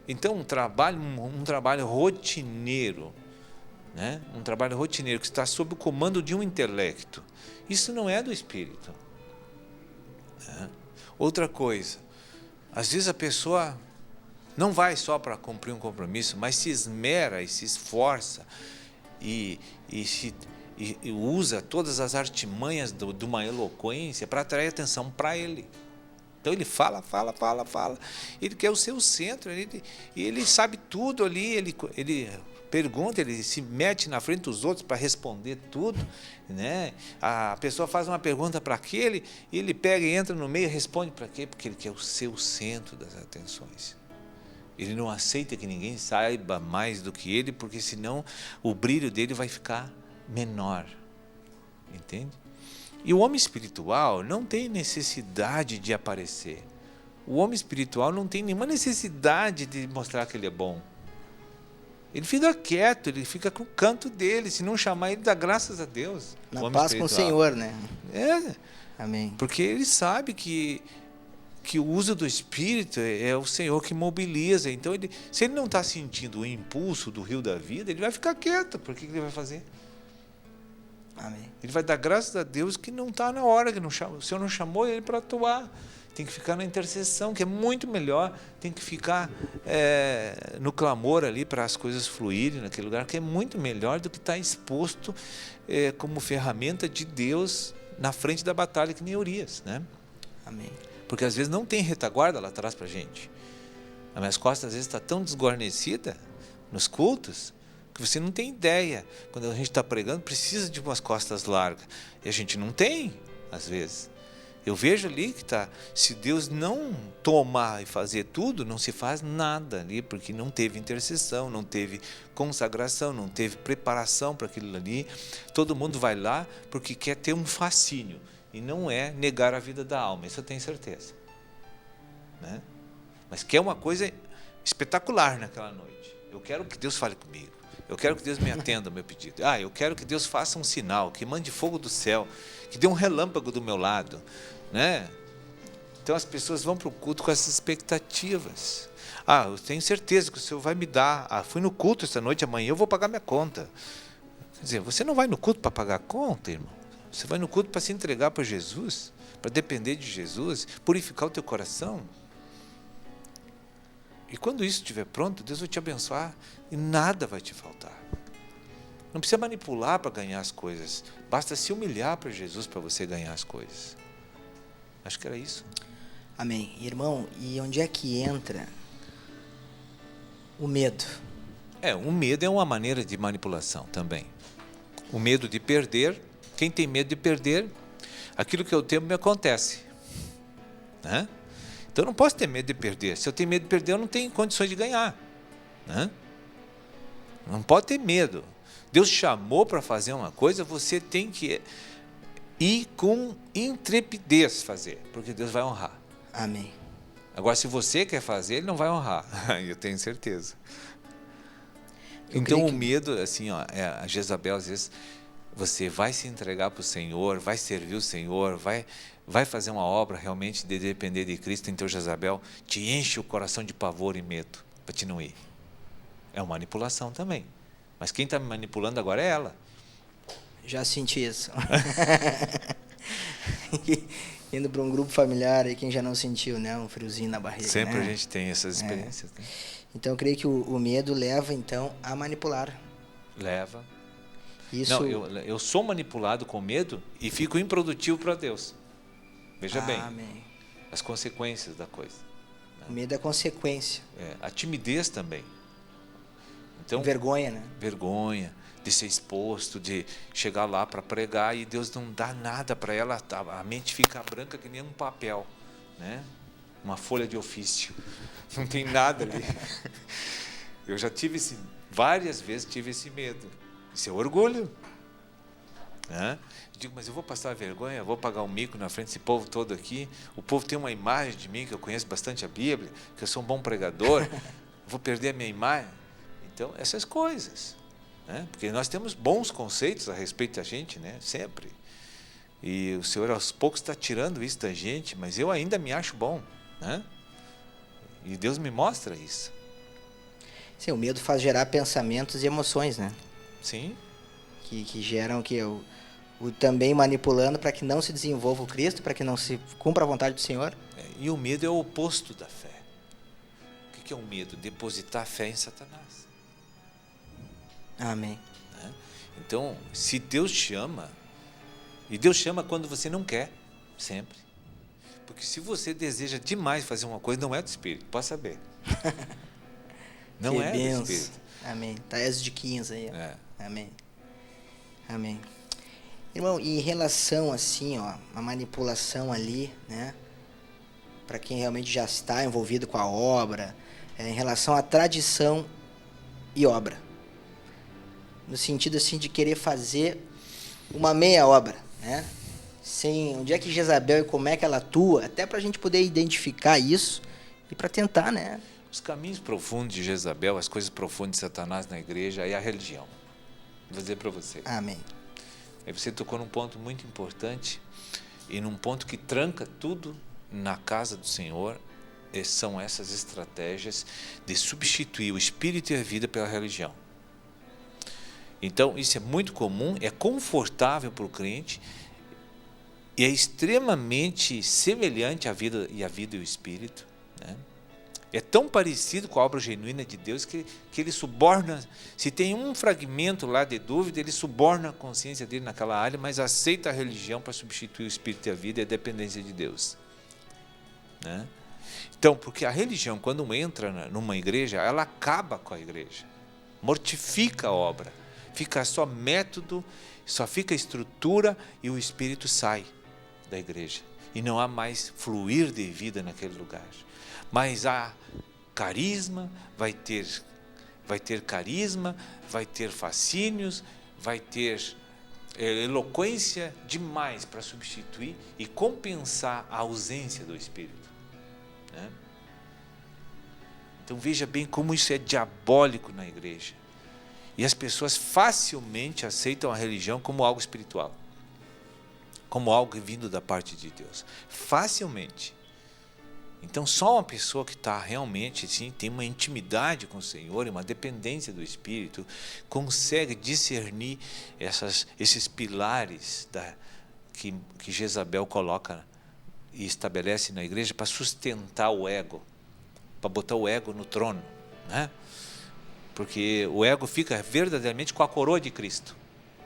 Então, um trabalho rotineiro, né? Um trabalho rotineiro que está sob o comando de um intelecto. Isso não é do Espírito. Né? Outra coisa, às vezes a pessoa não vai só para cumprir um compromisso, mas se esmera e se esforça e usa todas as artimanhas de uma eloquência para atrair atenção para ele. Então ele fala. Ele quer o seu centro, ele sabe tudo ali, ele pergunta, ele se mete na frente dos outros para responder tudo, né? A pessoa faz uma pergunta para aquele, e ele pega e entra no meio e responde para quê? Porque ele quer o seu centro das atenções. Ele não aceita que ninguém saiba mais do que ele, porque senão o brilho dele vai ficar menor. Entende? E o homem espiritual não tem necessidade de aparecer. O homem espiritual não tem nenhuma necessidade de mostrar que ele é bom. Ele fica quieto, ele fica com o canto dele. Se não chamar, ele dá graças a Deus. Na paz com o Senhor, né? Amém. Porque ele sabe que o uso do Espírito é o Senhor que mobiliza. Então, se ele não está sentindo o impulso do rio da vida, ele vai ficar quieto. Por que ele vai fazer? Amém. Ele vai dar graças a Deus que não está na hora, que não o Senhor não chamou ele para atuar. Tem que ficar na intercessão, que é muito melhor. Tem que ficar no clamor ali para as coisas fluírem naquele lugar, que é muito melhor do que estar exposto como ferramenta de Deus na frente da batalha, que nem Urias, né? Amém. Porque às vezes não tem retaguarda lá atrás para a gente. As minhas costas às vezes estão tão desguarnecida nos cultos, que você não tem ideia. Quando a gente está pregando, precisa de umas costas largas. E a gente não tem, às vezes. Eu vejo ali que se Deus não tomar e fazer tudo, não se faz nada ali, porque não teve intercessão, não teve consagração, não teve preparação para aquilo ali. Todo mundo vai lá porque quer ter um fascínio, e não é negar a vida da alma, isso eu tenho certeza, né? Mas quer uma coisa espetacular naquela noite. Eu quero que Deus fale comigo. Eu quero que Deus me atenda ao meu pedido. Eu quero que Deus faça um sinal, que mande fogo do céu, que dê um relâmpago do meu lado, né? Então as pessoas vão para o culto com essas expectativas. Eu tenho certeza que o Senhor vai me dar. Fui no culto esta noite, amanhã eu vou pagar minha conta. Quer dizer, você não vai no culto para pagar a conta, irmão. Você vai no culto para se entregar para Jesus, para depender de Jesus, purificar o teu coração. E quando isso estiver pronto, Deus vai te abençoar e nada vai te faltar. Não precisa manipular para ganhar as coisas. Basta se humilhar para Jesus para você ganhar as coisas. Acho que era isso. Amém. Irmão, e onde é que entra o medo? O medo é uma maneira de manipulação também. O medo de perder. Quem tem medo de perder, aquilo que eu temo me acontece, né? Então eu não posso ter medo de perder. Se eu tenho medo de perder, eu não tenho condições de ganhar, né? Não pode ter medo. Deus chamou para fazer uma coisa, você tem que ir com intrepidez fazer, porque Deus vai honrar. Amém. Agora, se você quer fazer, Ele não vai honrar. Eu tenho certeza. Então o medo, assim, a Jezabel, às vezes, você vai se entregar para o Senhor, vai servir o Senhor, vai fazer uma obra realmente de depender de Cristo, então Jezabel te enche o coração de pavor e medo para te não ir. É uma manipulação também. Mas quem está me manipulando agora é ela. Já senti isso. Indo para um grupo familiar, aí quem já não sentiu, né? Um friozinho na barriga. Sempre, né? A gente tem essas experiências. Né? Então eu creio que o medo leva então a manipular. Leva. Isso... Não, eu sou manipulado com medo e fico improdutivo para Deus. Veja bem, amém. As consequências da coisa. O medo é consequência. A timidez também. Então, vergonha, né? Vergonha de ser exposto, de chegar lá para pregar e Deus não dá nada para ela, a mente fica branca que nem um papel, né? Uma folha de ofício. Não tem nada ali. Eu já tive várias vezes tive esse medo. Isso é orgulho. Né? Eu digo, mas eu vou passar vergonha, eu vou pagar um mico na frente desse povo todo aqui. O povo tem uma imagem de mim, que eu conheço bastante a Bíblia, que eu sou um bom pregador, vou perder a minha imagem. Então, essas coisas. Né? Porque nós temos bons conceitos a respeito da gente, né? Sempre. E o Senhor, aos poucos, está tirando isso da gente, mas eu ainda me acho bom. Né? E Deus me mostra isso. Sim, o medo faz gerar pensamentos e emoções, né? Sim. Que geram o também manipulando para que não se desenvolva o Cristo, para que não se cumpra a vontade do Senhor. E o medo é o oposto da fé. O que é o medo? Depositar a fé em Satanás. Amém. Né? Então, se Deus chama, e Deus chama quando você não quer, sempre. Porque se você deseja demais fazer uma coisa, não é do Espírito, pode saber. Não é do Espírito. Amém. Tá Êxodo de 15 aí. Amém. Amém. Irmão, e em relação assim, a manipulação ali, né? Para quem realmente já está envolvido com a obra, em relação à tradição e obra. No sentido assim de querer fazer uma meia obra, né? Onde é que Jezabel e como é que ela atua, até para a gente poder identificar isso e para tentar, né? Os caminhos profundos de Jezabel, as coisas profundas de Satanás na igreja é a religião. Vou dizer para você. Amém. Aí você tocou num ponto muito importante e num ponto que tranca tudo na casa do Senhor, são essas estratégias de substituir o espírito e a vida pela religião. Então, isso é muito comum, é confortável para o crente e é extremamente semelhante à vida e o Espírito, né? É tão parecido com a obra genuína de Deus que ele suborna, se tem um fragmento lá de dúvida, ele suborna a consciência dele naquela área, mas aceita a religião para substituir o Espírito e a vida e a dependência de Deus, né? Então, porque a religião, quando entra numa igreja, ela acaba com a igreja, mortifica a obra, fica só método, só fica estrutura e o Espírito sai da igreja. E não há mais fluir de vida naquele lugar. Mas há carisma, vai ter carisma, vai ter fascínios, vai ter eloquência demais para substituir e compensar a ausência do Espírito, né? Então veja bem como isso é diabólico na igreja. E as pessoas facilmente aceitam a religião como algo espiritual, como algo vindo da parte de Deus. Facilmente. Então, só uma pessoa que está realmente, assim, tem uma intimidade com o Senhor, uma dependência do Espírito, consegue discernir esses pilares que Jezabel coloca e estabelece na igreja para sustentar o ego, para botar o ego no trono, né? Porque o ego fica verdadeiramente com a coroa de Cristo,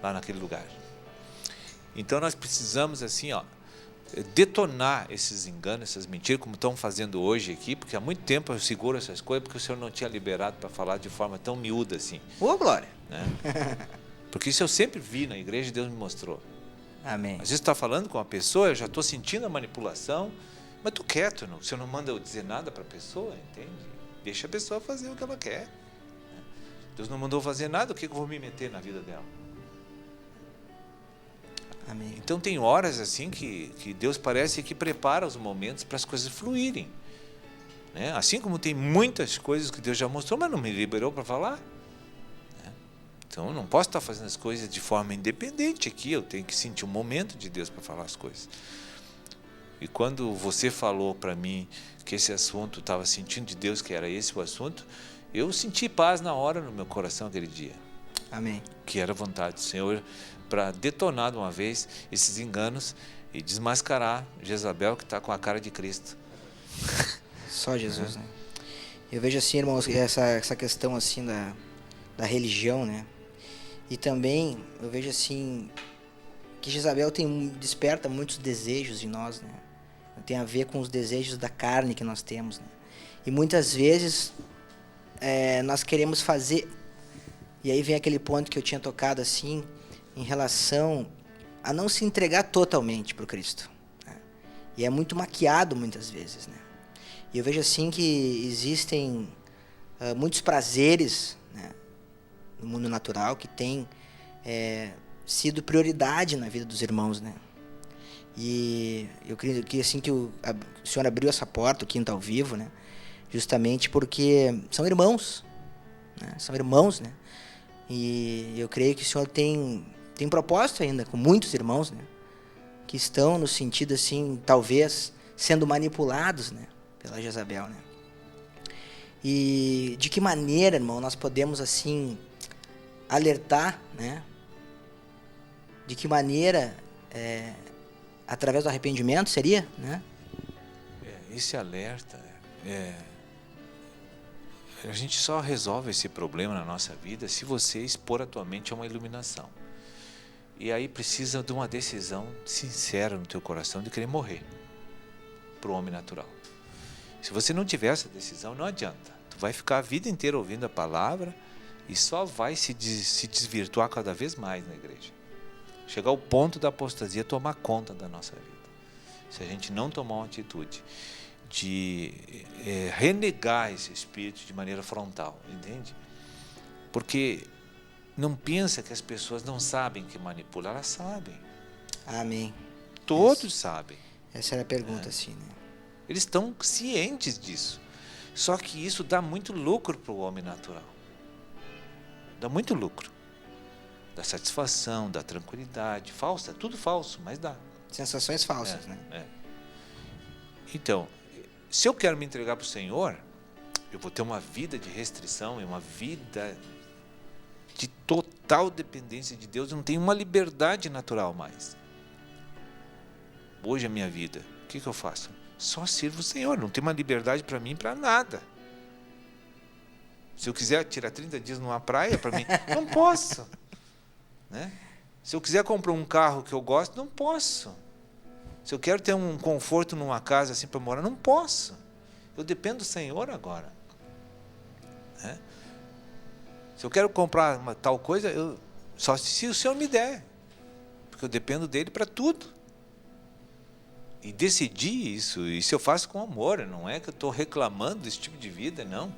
lá naquele lugar. Então, nós precisamos, assim, detonar esses enganos, essas mentiras, como estão fazendo hoje aqui, porque há muito tempo eu seguro essas coisas, porque o Senhor não tinha liberado para falar de forma tão miúda assim. Ô, glória! Né? Porque isso eu sempre vi na igreja e Deus me mostrou. Amém. Às vezes está falando com uma pessoa, eu já estou sentindo a manipulação, mas estou quieto, não. O Senhor não manda eu dizer nada para a pessoa, entende? Deixa a pessoa fazer o que ela quer. Deus não mandou fazer nada, o que eu vou me meter na vida dela? Amém. Então tem horas assim que Deus parece que prepara os momentos para as coisas fluírem, né? Assim como tem muitas coisas que Deus já mostrou, mas não me liberou para falar, né? Então eu não posso estar fazendo as coisas de forma independente aqui, eu tenho que sentir um momento de Deus para falar as coisas. E quando você falou para mim que esse assunto, estava sentindo de Deus que era esse o assunto, eu senti paz na hora no meu coração aquele dia. Amém. Que era a vontade do Senhor para detonar de uma vez esses enganos e desmascarar Jezabel, que está com a cara de Cristo. Só Jesus, né? Eu vejo assim, irmãos, essa questão assim da religião, né? E também eu vejo assim que Jezabel desperta muitos desejos em nós, né? Tem a ver com os desejos da carne que nós temos, né? E muitas vezes nós queremos fazer, e aí vem aquele ponto que eu tinha tocado assim, em relação a não se entregar totalmente para o Cristo, né? E é muito maquiado muitas vezes, né? E eu vejo assim que existem muitos prazeres, né, no mundo natural que tem sido prioridade na vida dos irmãos, né? E eu creio que assim que o Senhor abriu essa porta, o Quinta ao Vivo, né? Justamente porque são irmãos, né? São irmãos, né? E eu creio que o Senhor tem propósito ainda com muitos irmãos, né? Que estão no sentido assim, talvez sendo manipulados, né, pela Jezabel, né? E de que maneira, irmão, nós podemos assim alertar, né? De que maneira, através do arrependimento seria, né? Esse alerta, a gente só resolve esse problema na nossa vida se você expor a tua mente a uma iluminação. E aí precisa de uma decisão sincera no teu coração de querer morrer para o homem natural. Se você não tiver essa decisão, não adianta. Tu vai ficar a vida inteira ouvindo a palavra e só vai se desvirtuar cada vez mais na igreja. Chegar ao ponto da apostasia tomar conta da nossa vida. Se a gente não tomar uma atitude de renegar esse espírito de maneira frontal, entende? Porque não pensa que as pessoas não sabem que manipulam, elas sabem. Amém. Todos sabem. Essa era a pergunta, assim, né? Eles estão cientes disso. Só que isso dá muito lucro para o homem natural. Dá muito lucro. Dá satisfação, dá tranquilidade. Falsa, tudo falso, mas dá. Sensações falsas, né? Então, se eu quero me entregar para o Senhor, eu vou ter uma vida de restrição e uma vida de total dependência de Deus, eu não tenho uma liberdade natural mais. Hoje a minha vida, o que eu faço? Só sirvo o Senhor, não tem uma liberdade para mim, para nada. Se eu quiser tirar 30 dias numa praia, para mim, não posso. Né? Se eu quiser comprar um carro que eu gosto, não posso. Se eu quero ter um conforto numa casa assim para morar, não posso. Eu dependo do Senhor agora. Né? Se eu quero comprar uma tal coisa, só se o Senhor me der. Porque eu dependo dele para tudo. E decidir isso eu faço com amor. Não é que eu estou reclamando desse tipo de vida, não.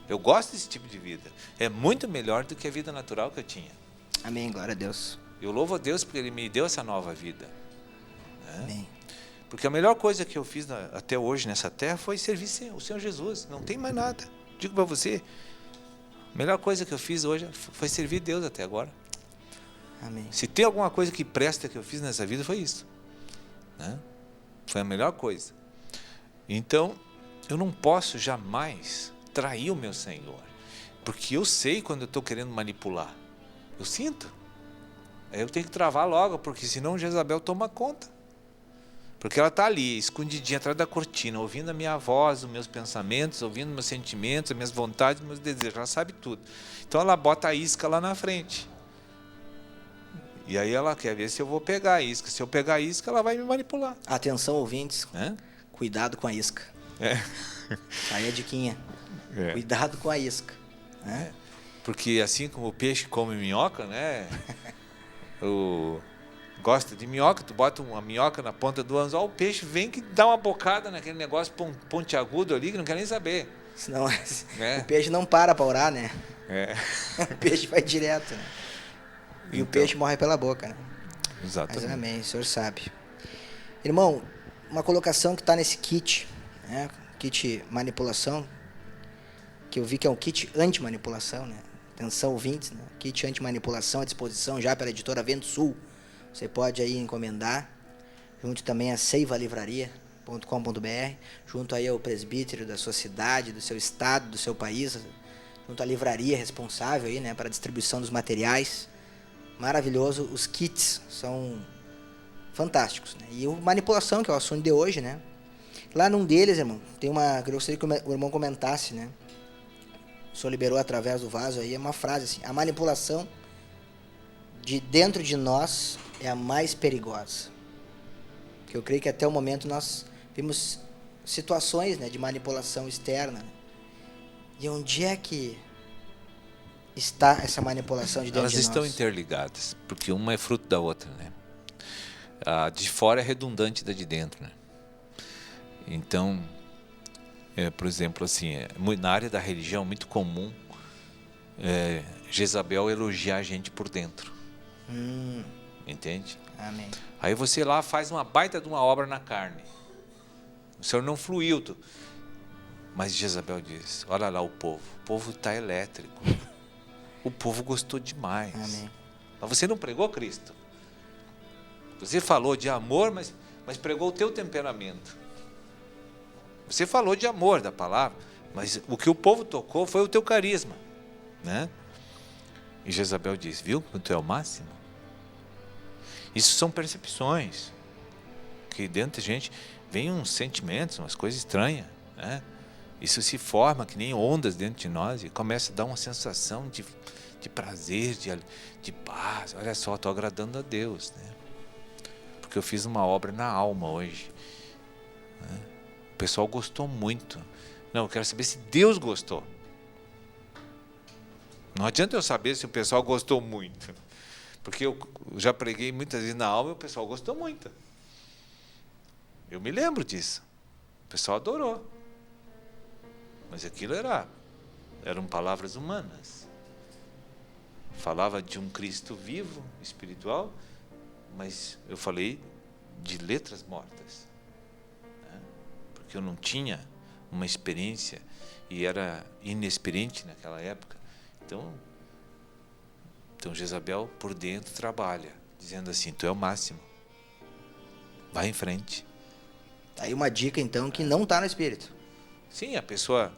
Eu gosto desse tipo de vida. É muito melhor do que a vida natural que eu tinha. Amém, glória a Deus. Eu louvo a Deus porque Ele me deu essa nova vida. Né? Amém. Porque a melhor coisa que eu fiz até hoje nessa terra foi servir o Senhor Jesus. Não tem mais nada. Digo para você, a melhor coisa que eu fiz hoje foi servir Deus até agora. Amém. Se tem alguma coisa que presta que eu fiz nessa vida, foi isso. Né? Foi a melhor coisa. Então, eu não posso jamais trair o meu Senhor. Porque eu sei quando eu estou querendo manipular. Eu sinto. Aí eu tenho que travar logo, porque senão Jezabel toma conta. Porque ela está ali, escondidinha atrás da cortina, ouvindo a minha voz, os meus pensamentos, ouvindo meus sentimentos, as minhas vontades, meus desejos. Ela sabe tudo. Então ela bota a isca lá na frente. E aí ela quer ver se eu vou pegar a isca. Se eu pegar a isca, ela vai me manipular. Atenção, ouvintes. Cuidado com a isca. Aí a diquinha. Cuidado com a isca. Porque assim como o peixe come minhoca, né? Gosta de minhoca, tu bota uma minhoca na ponta do anzol, o peixe vem que dá uma bocada naquele negócio pontiagudo ali, que não quer nem saber. Senão, o peixe não para orar, né? O peixe vai direto, né? E então, o peixe morre pela boca, né? Exatamente. Mas amém, o senhor sabe. Irmão, uma colocação que está nesse kit, né? Kit manipulação, que eu vi que é um kit anti-manipulação, né? Atenção, ouvintes, né? Kit anti-manipulação à disposição já pela editora Vento Sul. Você pode aí encomendar, junto também a seivalivraria.com.br, junto aí ao presbítero da sua cidade, do seu estado, do seu país, junto à livraria responsável aí, né, para a distribuição dos materiais. Maravilhoso, os kits são fantásticos, né? E o manipulação, que é o assunto de hoje, né? Lá num deles, irmão, tem uma, eu gostaria que o irmão comentasse, né? O senhor liberou através do vaso aí, é uma frase assim: a manipulação de dentro de nós é a mais perigosa. Porque eu creio que até o momento nós vimos situações, né, de manipulação externa. Né? E onde é que está essa manipulação de dentro de nós? Elas estão interligadas, porque uma é fruto da outra, né? A de fora é redundante da de dentro, né? Então, por exemplo, assim, na área da religião, muito comum Jezabel elogiar a gente por dentro. Entende? Amém. Aí você lá faz uma baita de uma obra na carne. O Senhor não fluiu. Mas Jezabel diz: olha lá o povo está elétrico. O povo gostou demais. Amém. Mas você não pregou Cristo. Você falou de amor, mas pregou o teu temperamento. Você falou de amor da palavra, mas o que o povo tocou foi o teu carisma, né? E Jezabel diz: viu que tu é o máximo? Isso são percepções, que dentro da gente vem uns sentimentos, umas coisas estranhas, né? Isso se forma que nem ondas dentro de nós e começa a dar uma sensação de prazer, de paz. Olha só, estou agradando a Deus, né? Porque eu fiz uma obra na alma hoje, né? O pessoal gostou muito. Não, eu quero saber se Deus gostou. Não adianta eu saber se o pessoal gostou muito, porque eu já preguei muitas vezes na alma e o pessoal gostou muito. Eu me lembro disso. O pessoal adorou. Mas aquilo eram palavras humanas. Falava de um Cristo vivo, espiritual, mas eu falei de letras mortas, né? Porque eu não tinha uma experiência e era inexperiente naquela época. Então Jezabel por dentro trabalha, dizendo assim: tu é o máximo, vai em frente. Aí uma dica então que não está no Espírito. Sim, a pessoa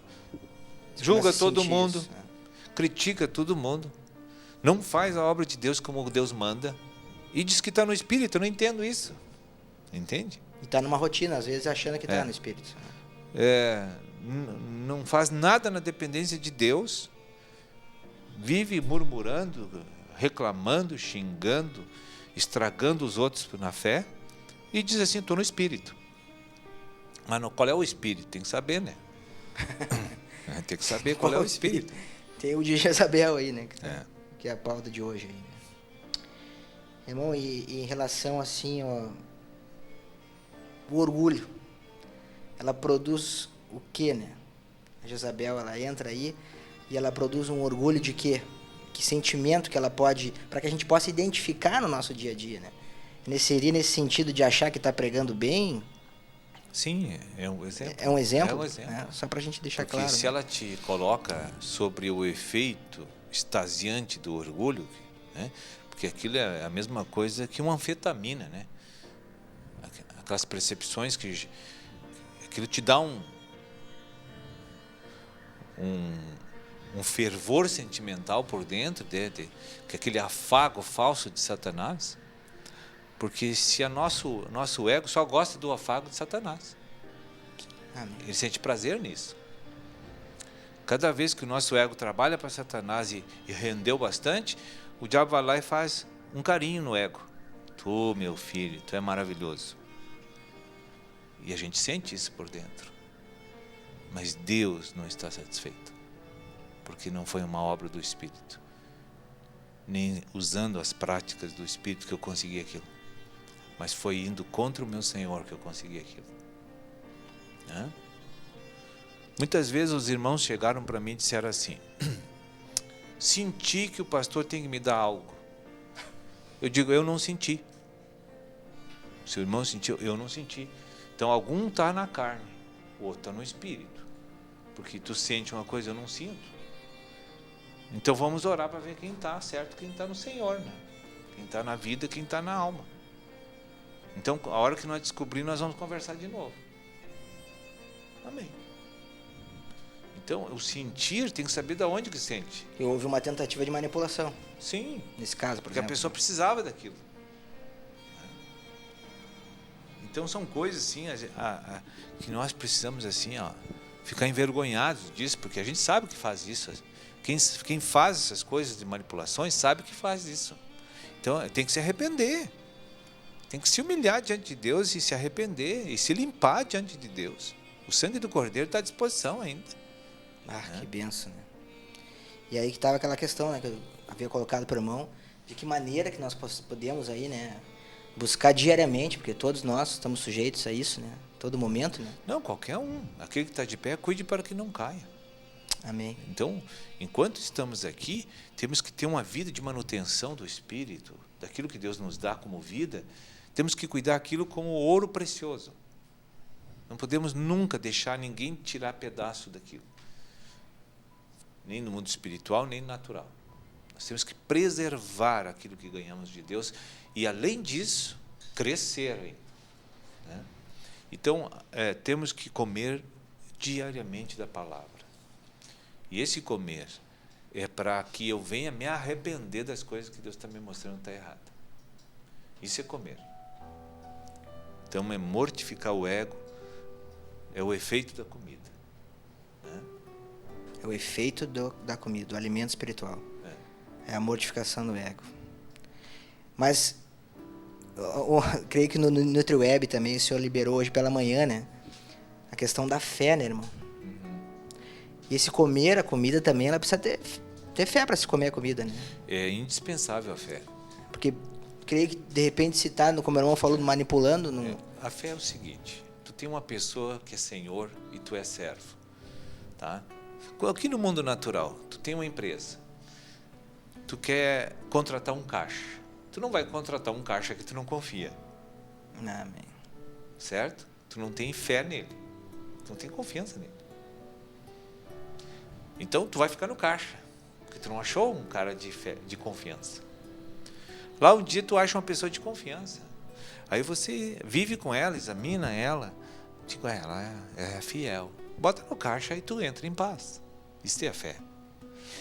julga todo mundo, critica todo mundo. não faz a obra de Deus como Deus manda e diz que está no Espírito. Eu não entendo isso. Entende? E está numa rotina, às vezes achando que está no Espírito. Não faz nada na dependência de Deus, vive murmurando, reclamando, xingando, estragando os outros na fé e diz assim: estou no Espírito. Mas não, qual é o Espírito? Tem que saber, né? Tem que saber qual é o Espírito. Tem o de Jezabel aí, né? Que é a pauta de hoje aí, né? Irmão, e em relação assim, ó, o orgulho, ela produz o quê, né? A Jezabel, ela entra aí e ela produz um orgulho de quê? Que sentimento que ela pode, para que a gente possa identificar no nosso dia a dia, né? Seria nesse sentido de achar que está pregando bem? Sim, é um exemplo. É um exemplo? É um exemplo. Só para a gente deixar Porque claro. Se ela te coloca sobre o efeito extasiante do orgulho, né? Porque aquilo é a mesma coisa que uma anfetamina, né? Aquelas percepções que aquilo te dá um fervor sentimental por dentro, que aquele afago falso de Satanás. Porque se nosso ego só gosta do afago de Satanás. Amém. Ele sente prazer nisso. Cada vez que o nosso ego trabalha para Satanás e rendeu bastante, o diabo vai lá e faz um carinho no ego. Tu, meu filho, tu é maravilhoso. E a gente sente isso por dentro. Mas Deus não está satisfeito. Porque não foi uma obra do Espírito. Nem usando as práticas do Espírito que eu consegui aquilo. Mas foi indo contra o meu Senhor que eu consegui aquilo. Muitas vezes os irmãos chegaram para mim e disseram assim: senti que o pastor tem que me dar algo. Eu digo: eu não senti. Se o irmão sentiu, eu não senti. Então algum está na carne, o outro está no Espírito. Porque tu sente uma coisa, eu não sinto. Então vamos orar para ver quem está certo, quem está no Senhor, né? Quem está na vida, quem está na alma. Então, a hora que nós descobrirmos, nós vamos conversar de novo. Amém. Então, o sentir tem que saber de onde que sente. E houve uma tentativa de manipulação. Sim. Nesse caso, por porque exemplo. A pessoa precisava daquilo. Então, são coisas assim que nós precisamos assim, ficar envergonhados disso, porque a gente sabe que faz isso. Quem faz essas coisas de manipulações sabe que faz isso. Então, tem que se arrepender. Tem que se humilhar diante de Deus e se arrepender e se limpar diante de Deus. O sangue do Cordeiro está à disposição ainda. Que benção, né? E aí que estava aquela questão, né, que eu havia colocado para o irmão, de que maneira que nós podemos aí, né, buscar diariamente, porque todos nós estamos sujeitos a isso, né? Todo momento, né? Não, qualquer um. Aquele que está de pé, cuide para que não caia. Amém. Então, enquanto estamos aqui, temos que ter uma vida de manutenção do Espírito, daquilo que Deus nos dá como vida. Temos que cuidar aquilo como ouro precioso. Não podemos nunca deixar ninguém tirar pedaço daquilo. Nem no mundo espiritual, nem no natural. Nós temos que preservar aquilo que ganhamos de Deus e, além disso, crescer ainda. Né? Então, temos que comer diariamente da palavra. E esse comer é para que eu venha me arrepender das coisas que Deus está me mostrando que está errada. Isso é comer. Então, é mortificar o ego, é o efeito da comida. Né? É o efeito da comida, do alimento espiritual. É a mortificação do ego. Mas, creio que no NutriWeb também o senhor liberou hoje pela manhã, né? A questão da fé, né, irmão? E esse comer a comida também, ela precisa ter fé para se comer a comida, né? É indispensável a fé. Porque creio que, de repente, se está, como o irmão falou, manipulando... A fé é o seguinte: tu tem uma pessoa que é senhor e tu é servo. Tá? Aqui no mundo natural, tu tem uma empresa. Tu quer contratar um caixa. Tu não vai contratar um caixa que tu não confia. Amém. Certo? Tu não tem fé nele. Tu não tem confiança nele. Então, tu vai ficar no caixa. Porque tu não achou um cara de fé, de confiança. Lá um dia tu acha uma pessoa de confiança. Aí você vive com ela, examina ela. Digo, ela é fiel. Bota no caixa e tu entra em paz. Isso é a fé.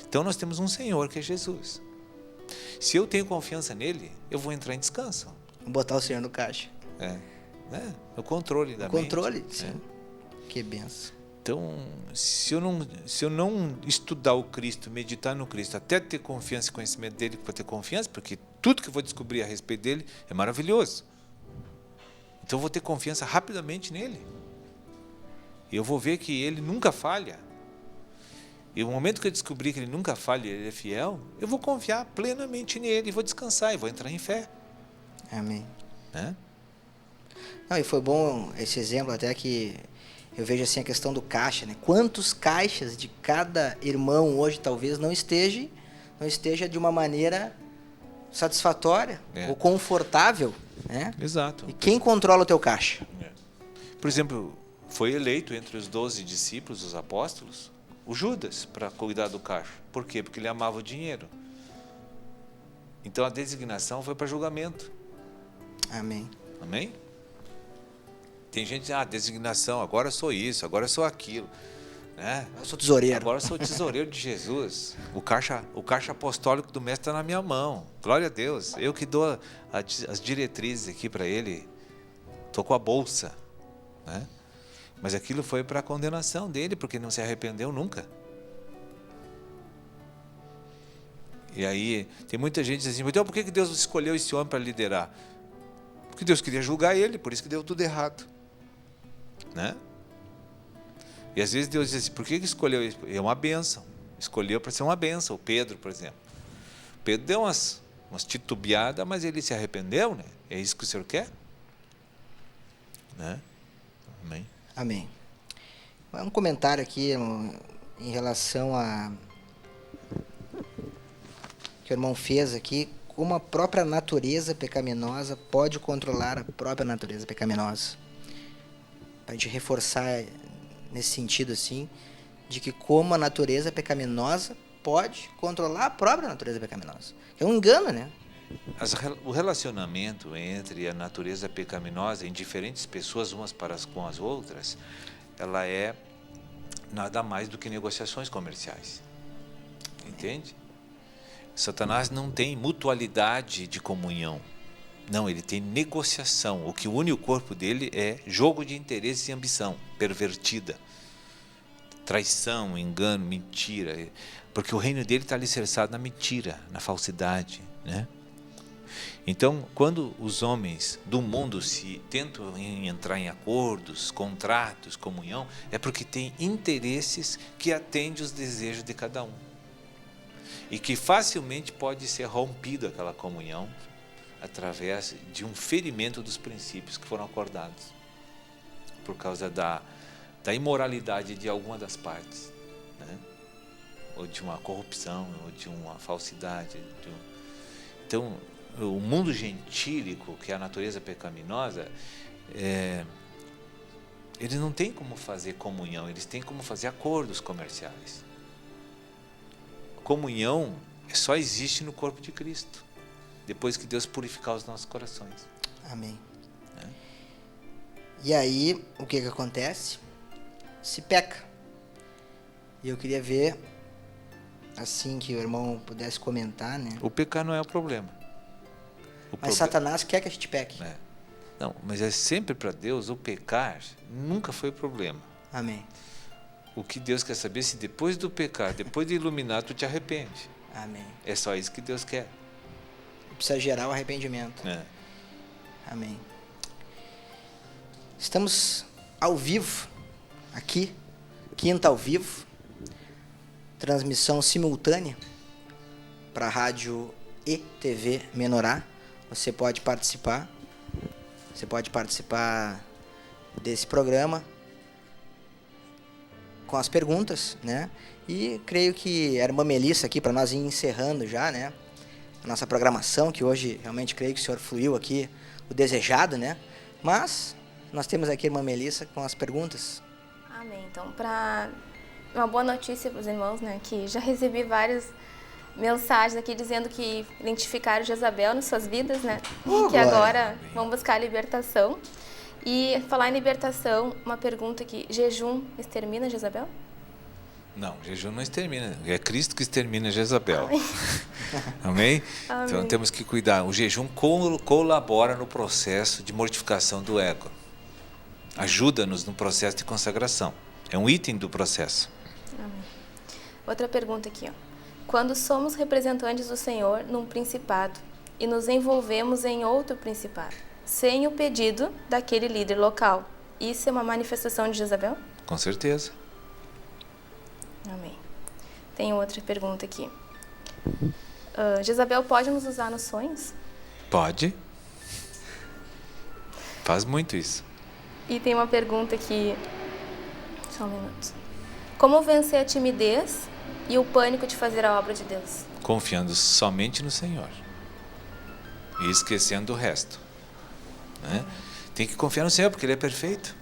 Então nós temos um Senhor que é Jesus. Se eu tenho confiança nele, eu vou entrar em descanso. Vou botar o Senhor no caixa. O controle da mente. O controle, sim. Que benção. Então, se eu não estudar o Cristo, meditar no Cristo, até ter confiança e conhecimento dele, vou ter confiança, porque tudo que eu vou descobrir a respeito dele é maravilhoso. Então, eu vou ter confiança rapidamente nele. E eu vou ver que ele nunca falha. E no momento que eu descobrir que ele nunca falha, ele é fiel, eu vou confiar plenamente nele, e vou descansar, e vou entrar em fé. Amém. Né? Não, e foi bom esse exemplo até que eu vejo assim a questão do caixa, né? Quantos caixas de cada irmão hoje talvez não esteja de uma maneira satisfatória ou confortável, né? Exato. E quem controla o teu caixa? Por exemplo, foi eleito entre os 12 discípulos, os apóstolos, o Judas, para cuidar do caixa. Por quê? Porque ele amava o dinheiro. Então a designação foi para julgamento. Amém. Amém? Tem gente que diz, designação, agora eu sou isso, agora eu sou aquilo. Né? Eu sou tesoureiro. Agora eu sou tesoureiro de Jesus. O caixa apostólico do mestre está na minha mão. Glória a Deus. Eu que dou as diretrizes aqui para ele. Estou com a bolsa. Né? Mas aquilo foi para a condenação dele, porque não se arrependeu nunca. E aí, tem muita gente que diz assim, então por que Deus escolheu esse homem para liderar? Porque Deus queria julgar ele, por isso que deu tudo errado. Né? E às vezes Deus diz assim, por que escolheu isso? É uma bênção. Escolheu para ser uma bênção. O Pedro, por exemplo. Pedro deu umas titubeadas, mas ele se arrependeu, né? É isso que o Senhor quer? Né? Amém. Amém. Um comentário aqui em relação a que o irmão fez aqui, como a própria natureza pecaminosa pode controlar a própria natureza pecaminosa. Para a gente reforçar nesse sentido assim, de que como a natureza pecaminosa pode controlar a própria natureza pecaminosa. É um engano, né? O relacionamento entre a natureza pecaminosa em diferentes pessoas, umas com as outras, ela é nada mais do que negociações comerciais. Entende? Satanás não tem mutualidade de comunhão. Não, ele tem negociação. O que une o corpo dele é jogo de interesse e ambição pervertida. Traição, engano, mentira. Porque o reino dele está alicerçado na mentira, na falsidade, né? Então, quando os homens do mundo se tentam entrar em acordos, contratos, comunhão, é porque tem interesses que atendem os desejos de cada um. E que facilmente pode ser rompido aquela comunhão através de um ferimento dos princípios que foram acordados por causa da imoralidade de alguma das partes, né? Ou de uma corrupção, ou de uma falsidade. Então, o mundo gentílico, que é a natureza pecaminosa, eles não têm como fazer comunhão, eles têm como fazer acordos comerciais. Comunhão só existe no corpo de Cristo, depois que Deus purificar os nossos corações. Amém. E aí, o que acontece? Se peca. E eu queria ver, assim que o irmão pudesse comentar, né? O pecar não é o problema. Mas Satanás quer que a gente peque. Não, mas é sempre para Deus, o pecar nunca foi o problema. Amém. O que Deus quer saber é se depois do pecar, depois de iluminar, tu te arrepende. Amém. É só isso que Deus quer. Precisa gerar o arrependimento. Amém. Estamos ao vivo, aqui, quinta ao vivo, transmissão simultânea para a rádio e TV Menorá. Você pode participar desse programa com as perguntas, né? E creio que a irmã Melissa aqui, para nós ir encerrando já, né? A nossa programação, que hoje realmente creio que o senhor fluiu aqui, o desejado, né? Mas nós temos aqui a irmã Melissa com as perguntas. Amém. Então, para uma boa notícia para os irmãos, né? Que já recebi várias mensagens aqui dizendo que identificaram Jezabel nas suas vidas, né? Que agora vão buscar a libertação. E falar em libertação, uma pergunta aqui: jejum extermina Jezabel? Não, jejum não extermina. É Cristo que extermina Jezabel. Amém? Amém. Então temos que cuidar. O jejum colabora no processo de mortificação do ego. Ajuda-nos no processo de consagração. É um item do processo. Amém. Outra pergunta aqui, ó. Quando somos representantes do Senhor num principado e nos envolvemos em outro principado, sem o pedido daquele líder local, isso é uma manifestação de Jezabel? Com certeza. Amém. Tem outra pergunta aqui. Jezabel pode nos usar nos sonhos? Pode. Faz muito isso. E tem uma pergunta aqui. Só um minuto. Como vencer a timidez e o pânico de fazer a obra de Deus? Confiando somente no Senhor. E esquecendo o resto. Né? Tem que confiar no Senhor, porque Ele é perfeito.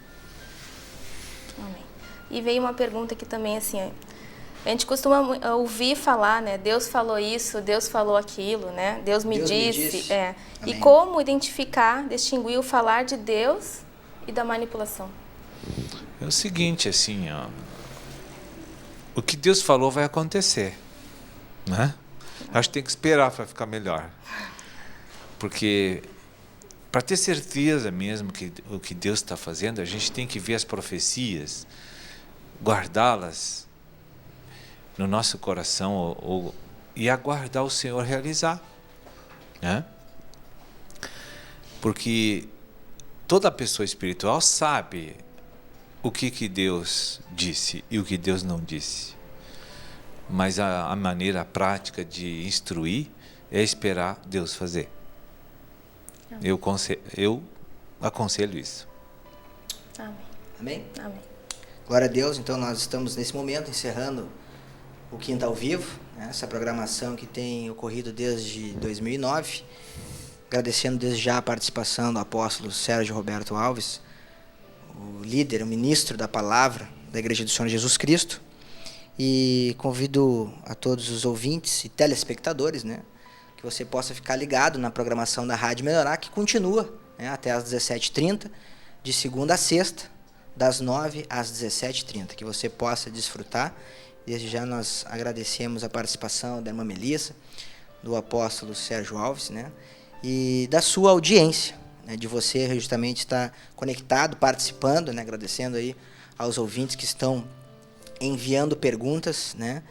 Amém. E veio uma pergunta aqui também, assim, a gente costuma ouvir falar, né? Deus falou isso, Deus falou aquilo, né? Deus me disse. E como identificar, distinguir o falar de Deus e da manipulação? É o seguinte, assim, ó, o que Deus falou vai acontecer, né? Acho que tem que esperar para ficar melhor, porque para ter certeza mesmo que o que Deus está fazendo, a gente tem que ver as profecias, guardá-las no nosso coração e aguardar o Senhor realizar, né? Porque toda pessoa espiritual sabe o que Deus disse e o que Deus não disse. Mas a maneira prática de instruir é esperar Deus fazer. Eu aconselho isso. Amém. Amém? Amém. Glória a Deus. Então nós estamos nesse momento encerrando o Quinta ao Vivo, né? Essa programação que tem ocorrido desde 2009. Agradecendo desde já a participação do apóstolo Sérgio Roberto Alves, o líder, o ministro da palavra da Igreja do Senhor Jesus Cristo. E convido a todos os ouvintes e telespectadores, né, que você possa ficar ligado na programação da Rádio Menorá, que continua, né, até às 17h30, de segunda a sexta, das 9 às 17h30, que você possa desfrutar. Desde já nós agradecemos a participação da irmã Melissa, do apóstolo Sérgio Alves, né, e da sua audiência, né, de você justamente estar conectado, participando, né, agradecendo aí aos ouvintes que estão enviando perguntas, né,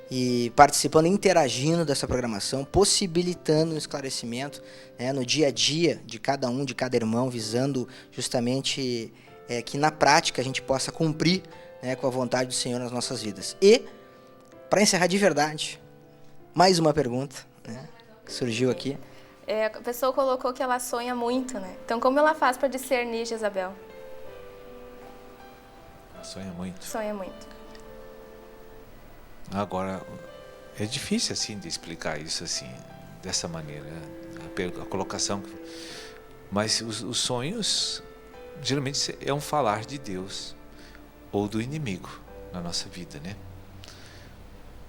e participando, interagindo dessa programação, possibilitando um esclarecimento, né, no dia a dia de cada um, de cada irmão, visando justamente que na prática a gente possa cumprir, né, com a vontade do Senhor nas nossas vidas. E, para encerrar de verdade, mais uma pergunta, né, que surgiu aqui. A pessoa colocou que ela sonha muito, né? Então, como ela faz para discernir Jezabel? Ela sonha muito. Sonha muito. Agora, é difícil assim de explicar isso assim, dessa maneira, a colocação. Mas os sonhos, geralmente, é um falar de Deus ou do inimigo na nossa vida, né?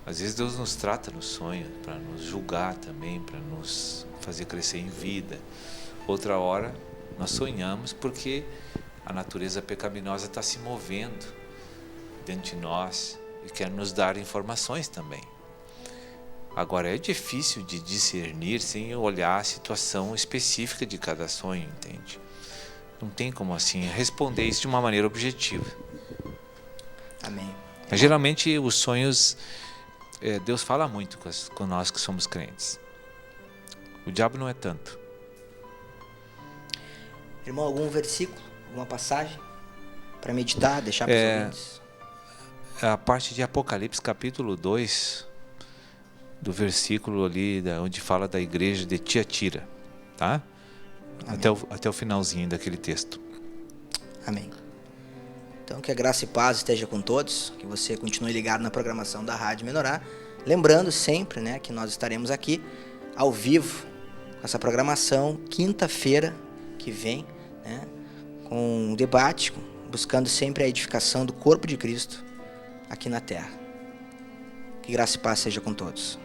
Às vezes Deus nos trata no sonho para nos julgar também, para nos fazer crescer em vida. Outra hora nós sonhamos porque a natureza pecaminosa está se movendo dentro de nós e quer nos dar informações também. Agora é difícil de discernir sem olhar a situação específica de cada sonho, entende? Não tem como assim responder isso de uma maneira objetiva. Amém. Mas, geralmente os sonhos, Deus fala muito com nós que somos crentes. O diabo não é tanto. Irmão, algum versículo, alguma passagem para meditar, deixar para os ouvintes? A parte de Apocalipse, capítulo 2, do versículo ali, onde fala da igreja de Tiatira, tá? Até o finalzinho daquele texto. Amém. Então, que a graça e paz esteja com todos, que você continue ligado na programação da Rádio Menorá, lembrando sempre, né, que nós estaremos aqui ao vivo com essa programação quinta-feira que vem, né, com um debate, buscando sempre a edificação do corpo de Cristo aqui na terra. Que graça e paz seja com todos.